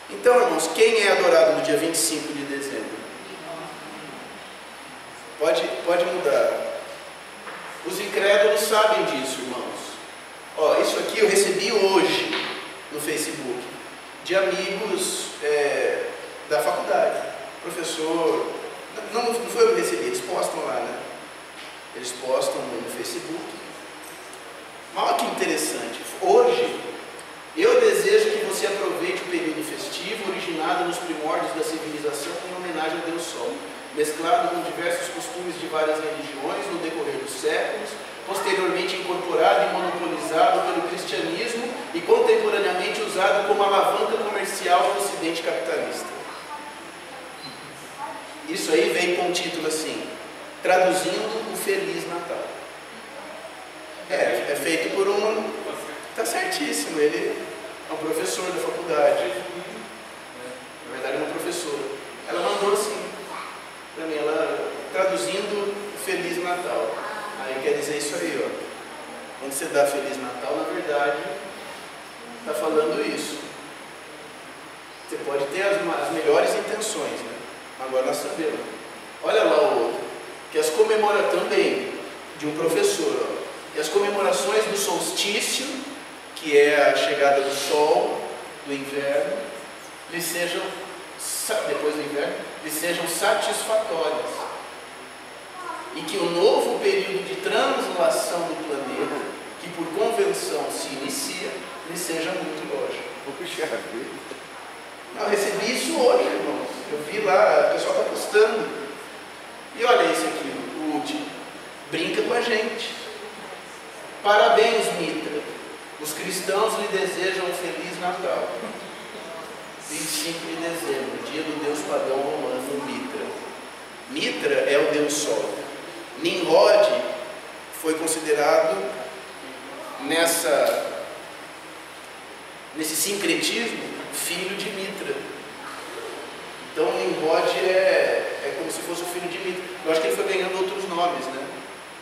Então, irmãos, quem é adorado no dia 25 de dezembro? Pode mudar. Os incrédulos sabem disso, irmãos. Isso aqui eu recebi hoje no Facebook, de amigos da faculdade. Professor, não foi eu que recebi, eles postam lá, né? Eles postam no Facebook. Olha que interessante. Hoje, eu desejo que você aproveite o período festivo originado nos primórdios da civilização em homenagem a Deus Sol, mesclado com diversos costumes de várias religiões no decorrer dos séculos, posteriormente incorporado e monopolizado pelo cristianismo e contemporaneamente usado como alavanca comercial do ocidente capitalista. Isso aí vem com um título assim, traduzindo o Feliz Natal. É feito por está certíssimo, ele é um professor da faculdade. Na verdade é uma professora. Ela mandou assim para mim, ela traduzindo Feliz Natal. Aí quer dizer isso aí, ó. Quando você dá Feliz Natal, na verdade, está falando isso. Você pode ter as melhores intenções, né? Agora nós sabemos. Olha lá o outro, que as comemorações também, de um professor, ó, que as comemorações do solstício, que é a chegada do sol, do inverno, lhe sejam, depois do inverno, lhe sejam satisfatórias. E que o novo período de translação do planeta, que por convenção se inicia, lhe seja muito lógico. Puxa vida. Eu recebi isso hoje, irmãos. Eu vi lá, o pessoal está postando. E olha esse aqui, o último. Brinca com a gente. Parabéns, Mitra. Os cristãos lhe desejam um Feliz Natal. 25 de dezembro, dia do deus pagão romano Mitra. Mitra é o deus Sol. Nimrod foi considerado nesse sincretismo filho de Mitra. Então Nimrod é como se fosse o filho de Mitra. Eu acho que ele foi ganhando outros nomes, né?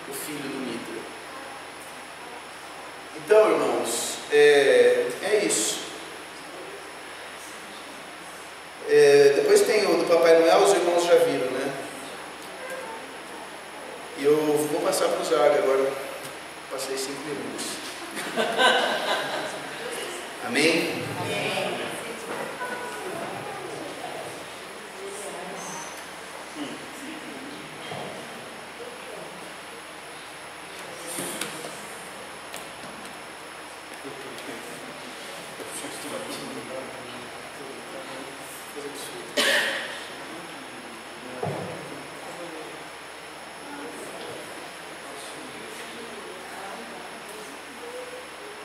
O filho do Mitra. Então, irmãos, é isso. Depois tem o do Papai Noel, os irmãos já viram, né? E eu vou passar para o Zaga agora. Passei 5 minutos. Amém? Amém.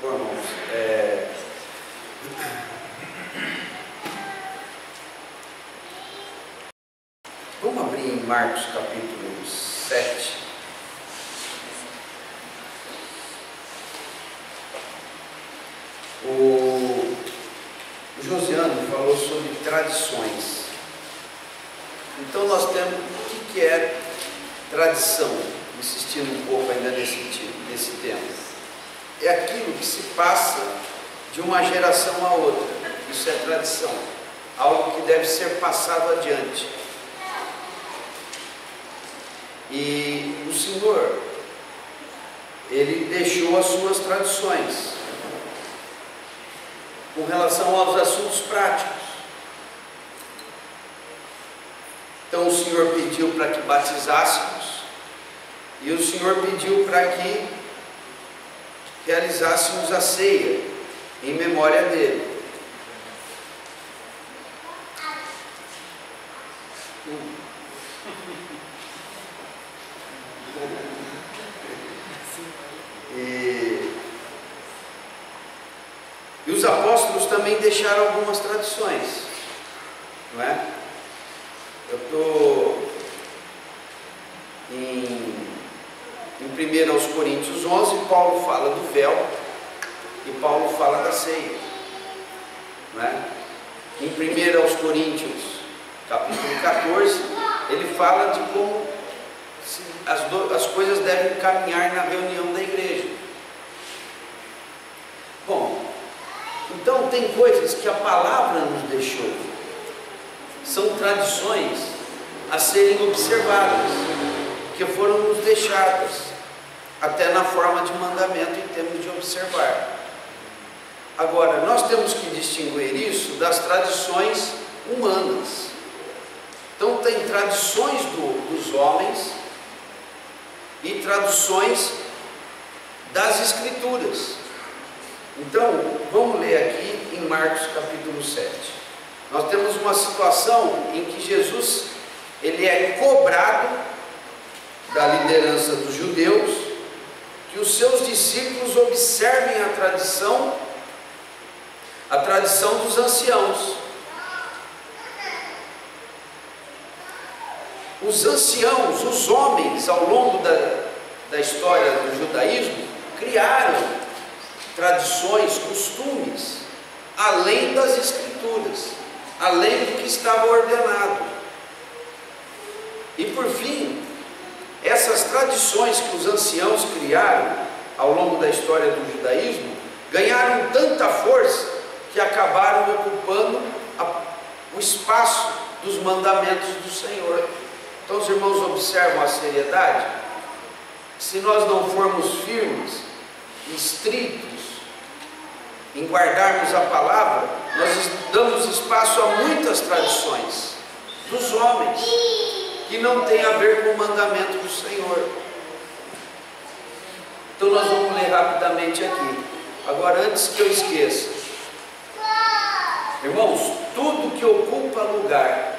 Bom, irmãos, vamos abrir em Marcos capítulo 7. O Josiano falou sobre tradições. Então nós temos o que é tradição, insistindo um pouco ainda nesse tema. É aquilo que se passa de uma geração a outra. Isso é tradição, algo que deve ser passado adiante. E o Senhor, Ele deixou as suas tradições com relação aos assuntos práticos. Então o Senhor pediu para que batizássemos, e o Senhor pediu para que realizássemos a ceia em memória dele. E os apóstolos também deixaram algumas tradições, não é? Eu estou em 1 aos Coríntios 11, Paulo fala do véu e Paulo fala da ceia, não é? Em 1 aos Coríntios, capítulo 14, ele fala de como as coisas devem caminhar na reunião da igreja. Bom, então tem coisas que a palavra nos deixou, são tradições a serem observadas, que foram nos deixadas, até na forma de mandamento e temos de observar. Agora, nós temos que distinguir isso das tradições humanas. Então tem tradições dos homens e tradições das Escrituras. Então, vamos ler aqui em Marcos capítulo 7. Nós temos uma situação em que Jesus, ele é cobrado da liderança dos judeus, que os seus discípulos observem a tradição dos anciãos. Os anciãos, os homens, ao longo da história do judaísmo, criaram tradições, costumes, além das Escrituras, além do que estava ordenado. E por fim, essas tradições que os anciãos criaram ao longo da história do judaísmo, ganharam tanta força que acabaram ocupando o espaço dos mandamentos do Senhor. Então os irmãos observam a seriedade. Se nós não formos firmes, estritos em guardarmos a palavra, nós damos espaço a muitas tradições dos homens que não tem a ver com o mandamento do Senhor. Então nós vamos ler rapidamente aqui. Agora, antes que eu esqueça, irmãos, tudo que ocupa lugar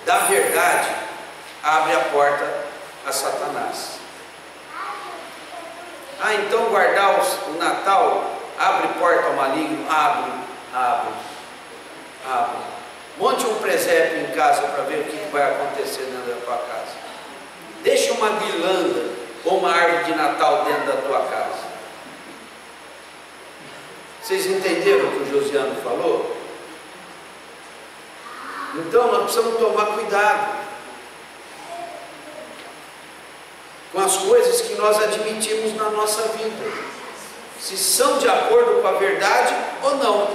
da verdade abre a porta a Satanás. Então guardar o Natal abre porta ao maligno? Abre. Monte um presépio em casa para ver o que vai acontecer dentro da tua casa. Deixa uma guirlanda ou uma árvore de Natal dentro da tua casa. Vocês entenderam o que o Josiano falou? Então nós precisamos tomar cuidado com as coisas que nós admitimos na nossa vida, se são de acordo com a verdade ou não,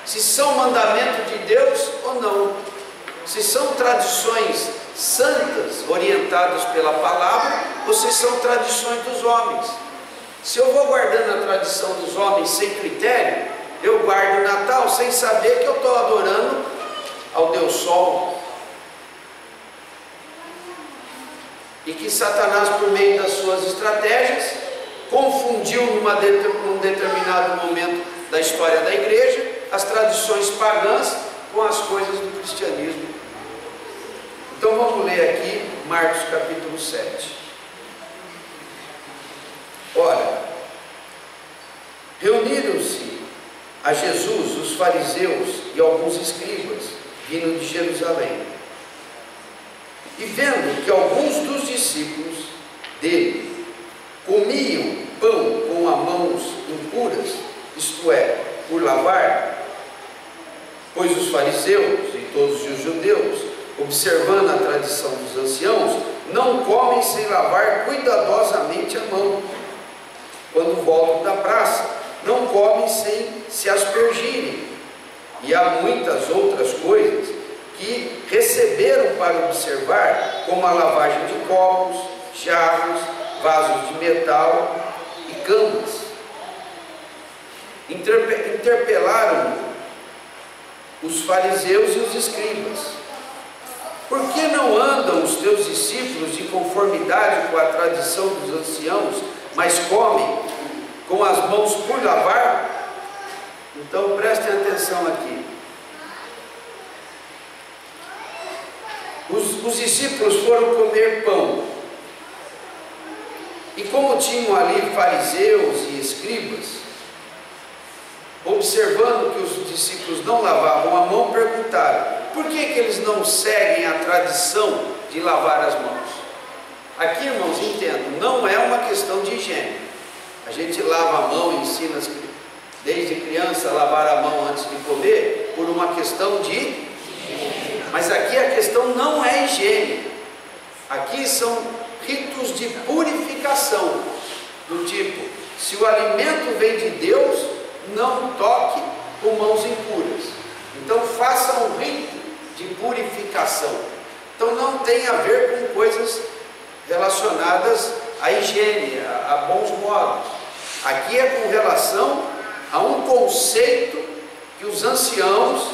se são mandamento de Deus ou não, se são tradições santas orientadas pela palavra ou se são tradições dos homens. Se eu vou guardando a tradição dos homens sem critério, eu guardo o Natal sem saber que eu estou adorando ao Deus Sol, e que Satanás, por meio das suas estratégias, confundiu num determinado momento da história da igreja as tradições pagãs com as coisas do cristianismo. Então vamos ler aqui Marcos capítulo 7. Ora, reuniram-se a Jesus os fariseus e alguns escribas vindo de Jerusalém, e vendo que alguns dos discípulos dele comiam pão com as mãos impuras, isto é, por lavar, pois os fariseus e todos os judeus, observando a tradição dos anciãos, não comem sem lavar cuidadosamente a mão. Quando voltam da praça, não comem sem se aspergirem. E há muitas outras coisas que receberam para observar, como a lavagem de copos, jarros, vasos de metal e camas. Interpelaram os fariseus e os escribas: por que não andam os teus discípulos de conformidade com a tradição dos anciãos, mas comem com as mãos por lavar? Então prestem atenção aqui. Os discípulos foram comer pão, e como tinham ali fariseus e escribas, observando que os discípulos não lavavam a mão, perguntaram: por que eles não seguem a tradição de lavar as mãos? Aqui, irmãos, entendam, não é uma questão de higiene. A gente lava a mão e ensina desde criança a lavar a mão antes de comer, por uma questão de higiene. Mas aqui a questão não é higiene. Aqui são ritos de purificação, do tipo: se o alimento vem de Deus, não toque com mãos impuras. Então faça um rito de purificação. Então não tem a ver com coisas relacionadas à higiene, a bons modos. Aqui é com relação a um conceito que os anciãos,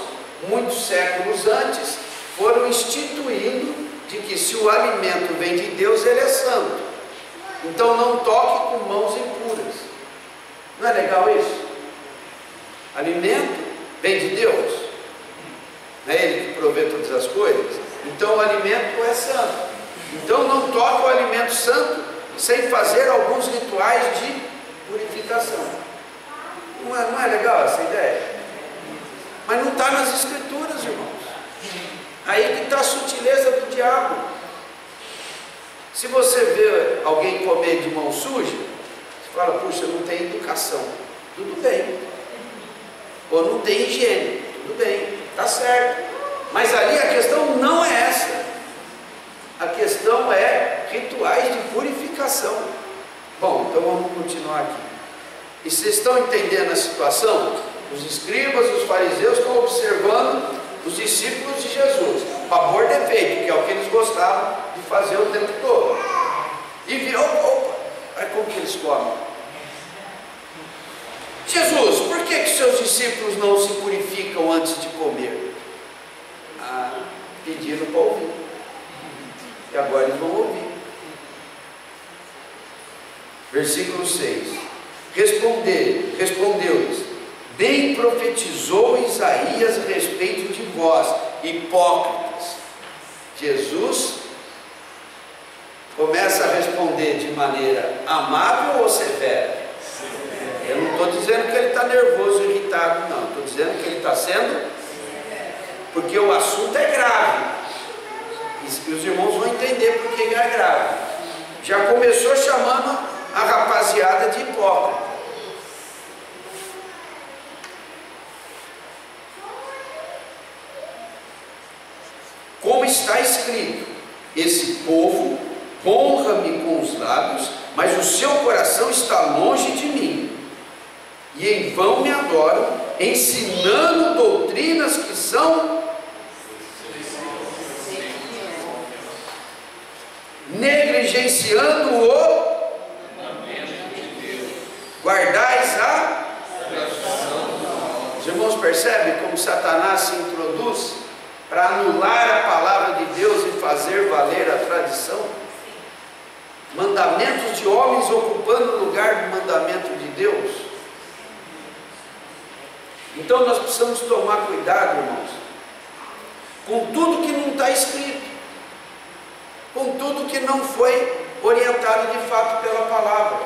muitos séculos antes, foram instituindo, de que se o alimento vem de Deus, ele é santo. Então não toque com mãos impuras. Não é legal isso? Alimento vem de Deus, não é Ele que provê todas as coisas? Então o alimento é santo. Então não toque o alimento santo sem fazer alguns rituais de purificação. Não é legal essa ideia? Mas não está nas escrituras, irmãos. Aí que está a sutileza do diabo. Se você vê alguém comer de mão suja, você fala: puxa, não tem educação. Tudo bem. Ou não tem higiene. Tudo bem, está certo. Mas ali a questão não é essa. A questão é rituais de purificação. Bom, então vamos continuar aqui. E vocês estão entendendo a situação? Os escribas, os fariseus estão observando os discípulos de Jesus, favor defeito, que é o que eles gostavam de fazer o tempo todo. E viu, opa, olha como que eles comem. Jesus, por que seus discípulos não se purificam antes de comer? Pediram para ouvir. E agora eles vão ouvir. Versículo 6. Respondeu-lhes: bem profetizou Isaías a respeito de vós, hipócritas. Jesus começa a responder de maneira amável ou severa? Eu não estou dizendo que ele está nervoso, irritado, não. Estou dizendo que ele está sendo, porque o assunto é grave. E os irmãos vão entender por que é grave. Já começou chamando a rapaziada de hipócrita. Como está escrito: esse povo honra-me com os lábios, mas o seu coração está longe de mim, e em vão me adoram, ensinando doutrinas que são negligenciando o guardais a. Os irmãos percebem como Satanás se introduz para anular a palavra de Deus e fazer valer a tradição? Mandamentos de homens ocupando o lugar do mandamento de Deus. Então nós precisamos tomar cuidado, irmãos, com tudo que não está escrito, com tudo que não foi orientado de fato pela palavra.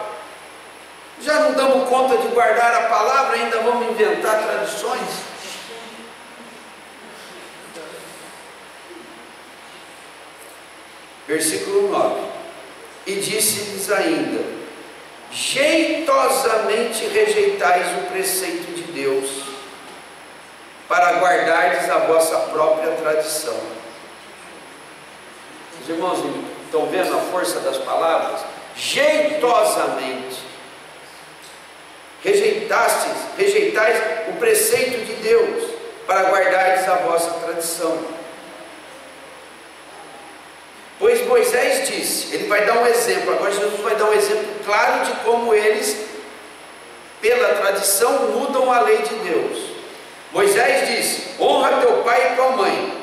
Já não damos conta de guardar a palavra, ainda vamos inventar tradições. Versículo 9. E disse-lhes ainda: jeitosamente rejeitais o preceito de Deus, para guardardes a vossa própria tradição. Os irmãos estão vendo a força das palavras? Jeitosamente rejeitais o preceito de Deus, para guardardes a vossa tradição. Pois Moisés disse, ele vai dar um exemplo, agora Jesus vai dar um exemplo claro de como eles, pela tradição, mudam a lei de Deus. Moisés disse: honra teu pai e tua mãe,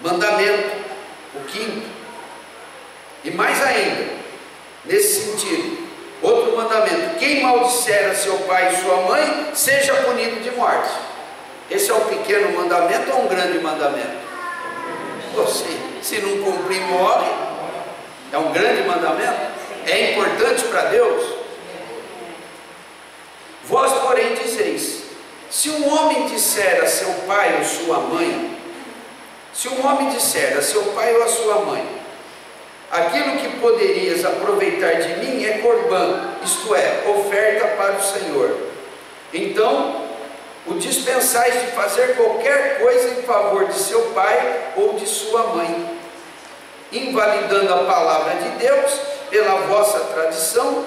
mandamento, o quinto. E mais ainda, nesse sentido, outro mandamento: quem maldisser a seu pai e sua mãe, seja punido de morte. Esse é um pequeno mandamento ou um grande mandamento? Se não cumprir, morre. É um grande mandamento? É importante para Deus? Vós, porém, dizeis: se um homem disser a seu pai ou sua mãe, se um homem disser a seu pai ou a sua mãe, aquilo que poderias aproveitar de mim é corbã, isto é, oferta para o Senhor, então o dispensais de fazer qualquer coisa em favor de seu pai ou de sua mãe, invalidando a palavra de Deus pela vossa tradição,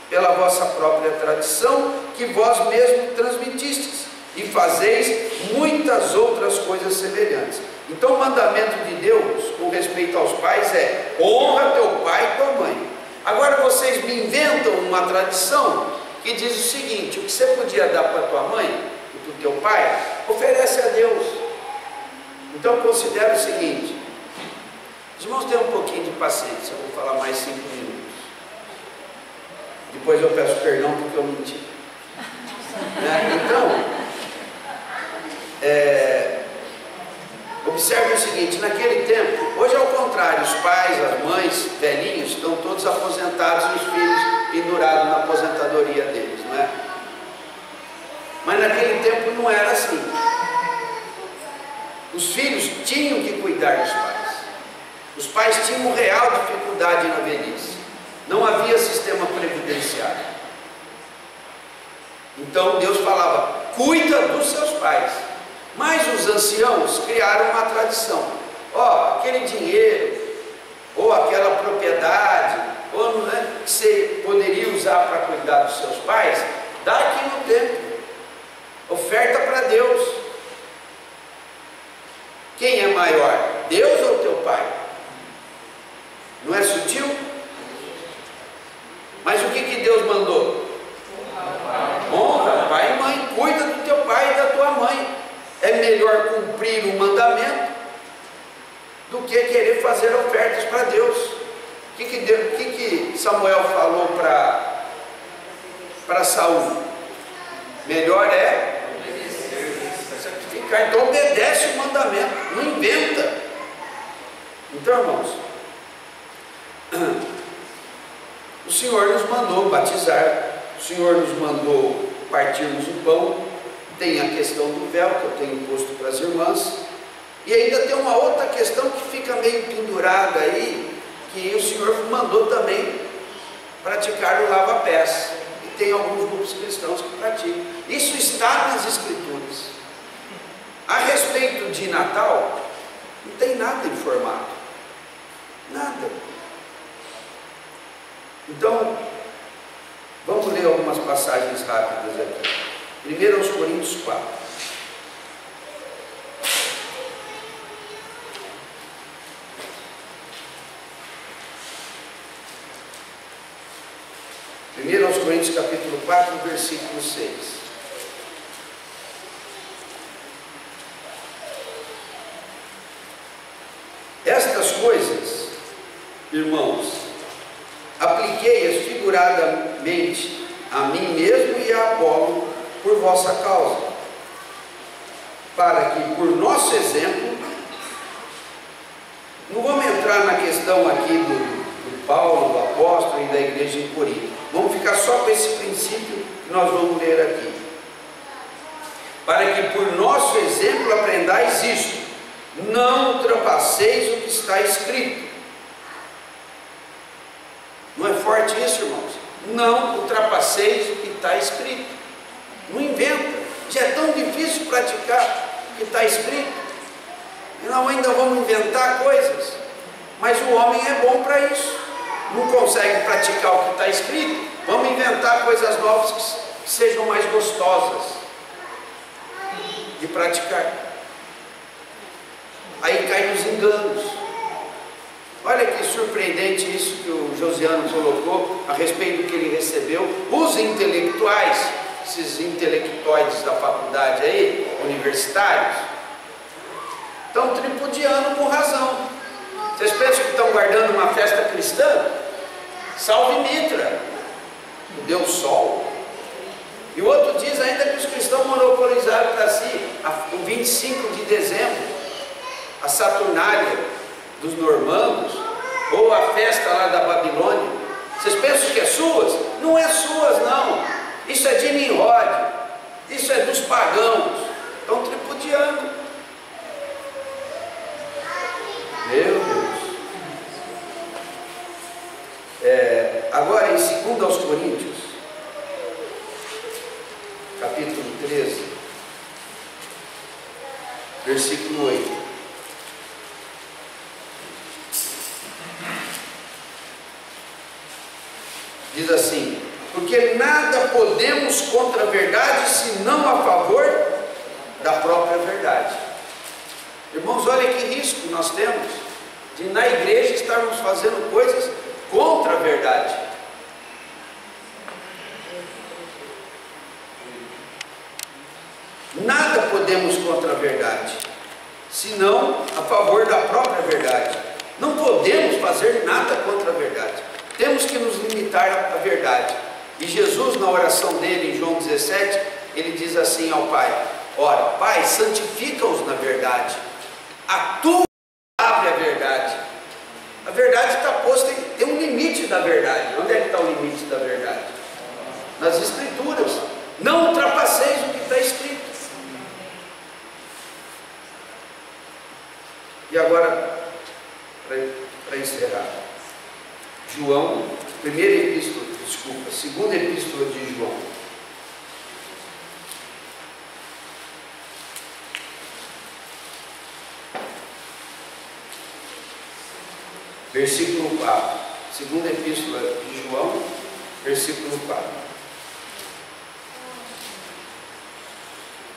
pela vossa própria tradição, que vós mesmos transmitistes, e fazeis muitas outras coisas semelhantes. Então o mandamento de Deus com respeito aos pais é: honra teu pai e tua mãe. Agora vocês me inventam uma tradição que diz o seguinte: o que você podia dar para tua mãe e para o teu pai, oferece a Deus. Então considere o seguinte, os irmãos tenham um pouquinho de paciência, eu vou falar mais 5 minutos. Depois eu peço perdão porque eu menti. Então, observe o seguinte: naquele tempo, hoje é o contrário, os pais, as mães, velhinhos, estão todos aposentados e os filhos pendurados na aposentadoria deles, não é? Mas naquele tempo não era assim. Os filhos tinham que cuidar dos pais. Os pais tinham real dificuldade na velhice. Não havia sistema previdenciário. Então Deus falava: cuida dos seus pais. Mas os anciãos criaram uma tradição: aquele dinheiro, ou aquela propriedade, ou, que você poderia usar para cuidar dos seus pais, Dá aqui no templo. Oferta para Deus. Quem é maior? Deus ou teu pai? Não é sutil? Mas o que Deus mandou? Honra pai e mãe. Cuida do teu pai e da tua mãe. É melhor cumprir o mandamento do que querer fazer ofertas para Deus. O que Samuel falou para Saul? Melhor é sacrificar. Então obedece o mandamento, não inventa. Então, irmãos, o Senhor nos mandou batizar, o Senhor nos mandou partirmos o pão. Tem a questão do véu que eu tenho posto para as irmãs, e ainda tem uma outra questão que fica meio pendurada aí, que o Senhor mandou também praticar o lava-pés, e tem alguns grupos cristãos que praticam. Isso está nas Escrituras. A respeito de Natal, não tem nada informado, nada. Então, vamos ler algumas passagens rápidas aqui. 1 Coríntios 4. Coríntios capítulo 4, versículo 6. Estas coisas, irmãos, apliquei-as figuradamente a mim mesmo e a Apolo por vossa causa, para que por nosso exemplo, não vamos entrar na questão aqui do Paulo, do apóstolo e da igreja em Corinto, vamos ficar só com esse princípio que nós vamos ler aqui, para que por nosso exemplo aprendais isto: não ultrapasseis o que está escrito. Não é forte isso, irmãos? Não ultrapasseis o que está escrito. Não inventa. Já é tão difícil praticar o que está escrito, e nós ainda vamos inventar coisas. Mas o homem é bom para isso. Não consegue praticar o que está escrito, vamos inventar coisas novas que sejam mais gostosas de praticar. Aí cai nos enganos. Olha que surpreendente isso que o Josiano colocou a respeito do que ele recebeu. Os intelectuais, esses intelectuais da faculdade aí, universitários, estão tripudiando com razão. Vocês pensam que estão guardando uma festa cristã? Salve Mitra, o Deus Sol. E o outro diz ainda que os cristãos monopolizaram para si o 25 de dezembro, a Saturnália dos normandos, ou a festa lá da Babilônia. Vocês pensam que é suas? Não é suas, não. Isso é de Nimrod, isso é dos pagãos. Estão tripudiando. Meu Deus. Agora em 2 aos Coríntios, capítulo 13, versículo 8. Diz assim: porque nada podemos contra a verdade, senão a favor da própria verdade. Irmãos, olha que risco nós temos de na igreja estarmos fazendo coisas contra a verdade. Nada podemos contra a verdade, senão a favor da própria verdade. Não podemos fazer nada contra a verdade. Temos que nos limitar à verdade. E Jesus, na oração dele, em João 17, ele diz assim ao Pai: ora, Pai, santifica-os na verdade. A tua palavra é a verdade. A verdade está posta, tem um limite da verdade. Onde é que está o limite da verdade? Nas Escrituras. Não ultrapasseis o que está escrito. E agora, para encerrar, João, segunda epístola de João. Versículo 4. Segunda epístola de João, versículo 4.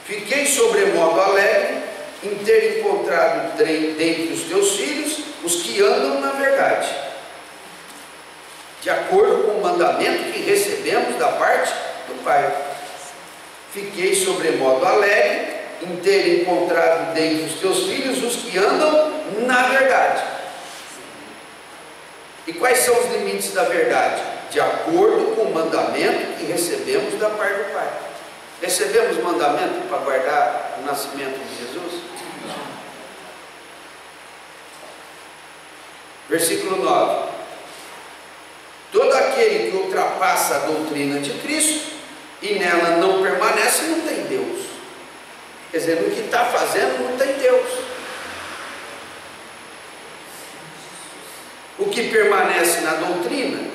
Fiquei sobremodo alegre em ter encontrado dentre os teus filhos os que andam na verdade, de acordo com o mandamento que recebemos da parte do Pai. Fiquei sobremodo alegre em ter encontrado dentre os teus filhos os que andam na verdade. E quais são os limites da verdade? De acordo com o mandamento que recebemos da parte do Pai. Recebemos mandamento para guardar o nascimento de Jesus? Versículo 9: todo aquele que ultrapassa a doutrina de Cristo e nela não permanece, não tem Deus. Quer dizer, no que está fazendo não tem Deus. O que permanece na doutrina,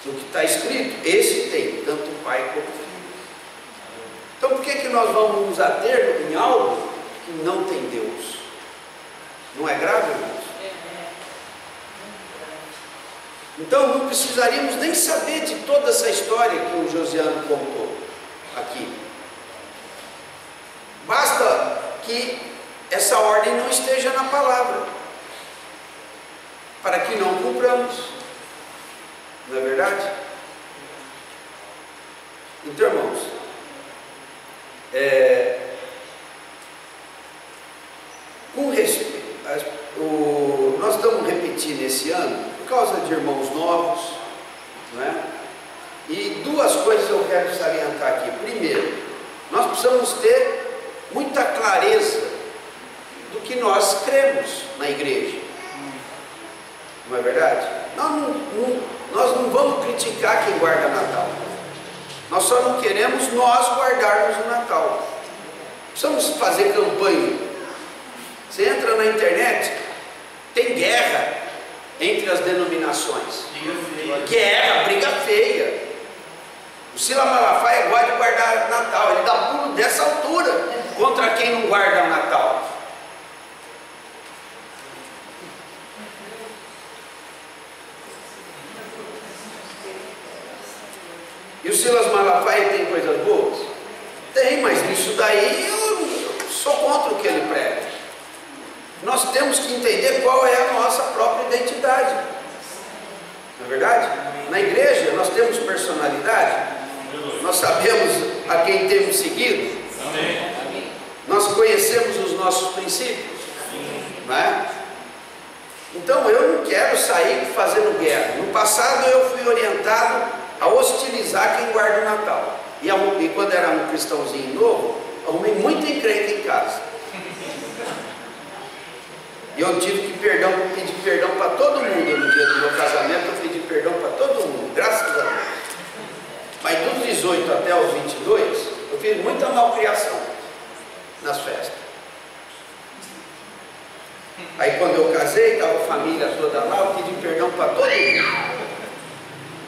no que está escrito, esse tem, tanto o Pai como o Filho. Então por que nós vamos nos ater em algo que não tem Deus? Não é grave, irmãos? Então não precisaríamos nem saber de toda essa história que o Josiano contou aqui. Basta que essa ordem não esteja na palavra, para que não cumpramos. Não é verdade? Então, irmãos, com respeito, nós estamos repetindo esse ano por causa de irmãos novos, não é? E duas coisas eu quero salientar aqui. Primeiro, nós precisamos ter muita clareza do que nós cremos na igreja. Não é verdade? Nós não vamos criticar quem guarda Natal. Nós só não queremos nós guardarmos o Natal. Precisamos fazer campanha. Você entra na internet, tem guerra entre as denominações. Guerra, briga feia. O Silas Malafaia gosta de guardar Natal. Ele dá pulo dessa altura contra quem não guarda o Natal. E o Silas Malafaia tem coisas boas? Tem, mas nisso daí eu sou contra o que ele prega. Nós temos que entender qual é a nossa própria identidade. Não é verdade? Na igreja nós temos personalidade. Nós sabemos a quem temos seguido. Nós conhecemos os nossos princípios. Não é? Então eu não quero sair fazendo guerra. No passado eu fui orientado a hostilizar quem guarda o Natal. E quando era um cristãozinho novo, arrumei muita encrenca em casa. E eu tive que pedir perdão para todo mundo no dia do meu casamento. Eu pedi perdão para todo mundo, graças a Deus. Mas dos 18 até os 22, eu fiz muita malcriação nas festas. Aí quando eu casei, estava a família toda lá, eu pedi perdão para todo mundo.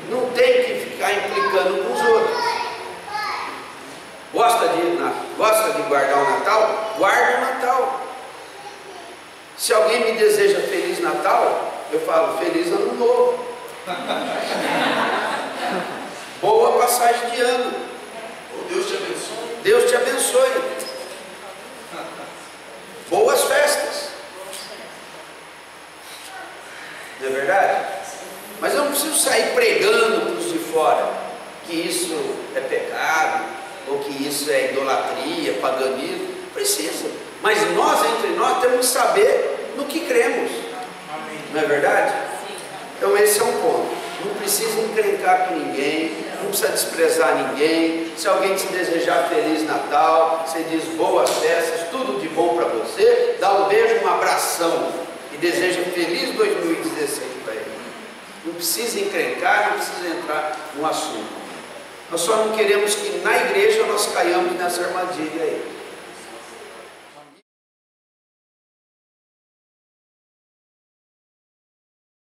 Não tem que ficar implicando com os outros. Gosta de guardar o Natal? Guarda o Natal. Se alguém me deseja Feliz Natal, eu falo Feliz Ano Novo. Boa passagem de ano. Deus te abençoe. Deus te abençoe. Boas festas. Não é verdade? Mas eu não preciso sair pregando para os de fora que isso é pecado, ou que isso é idolatria, paganismo. Precisa. Mas nós, entre nós, temos que saber no que cremos. Amém. Não é verdade? Sim. Então esse é um ponto. Não precisa encrencar com ninguém, não precisa desprezar ninguém. Se alguém te desejar Feliz Natal, você diz boas festas, tudo de bom para você, dá um beijo, um abração e deseja Feliz 2016 para ele. Não precisa encrencar, não precisa entrar no assunto. Nós só não queremos que na igreja nós caiamos nessa armadilha aí.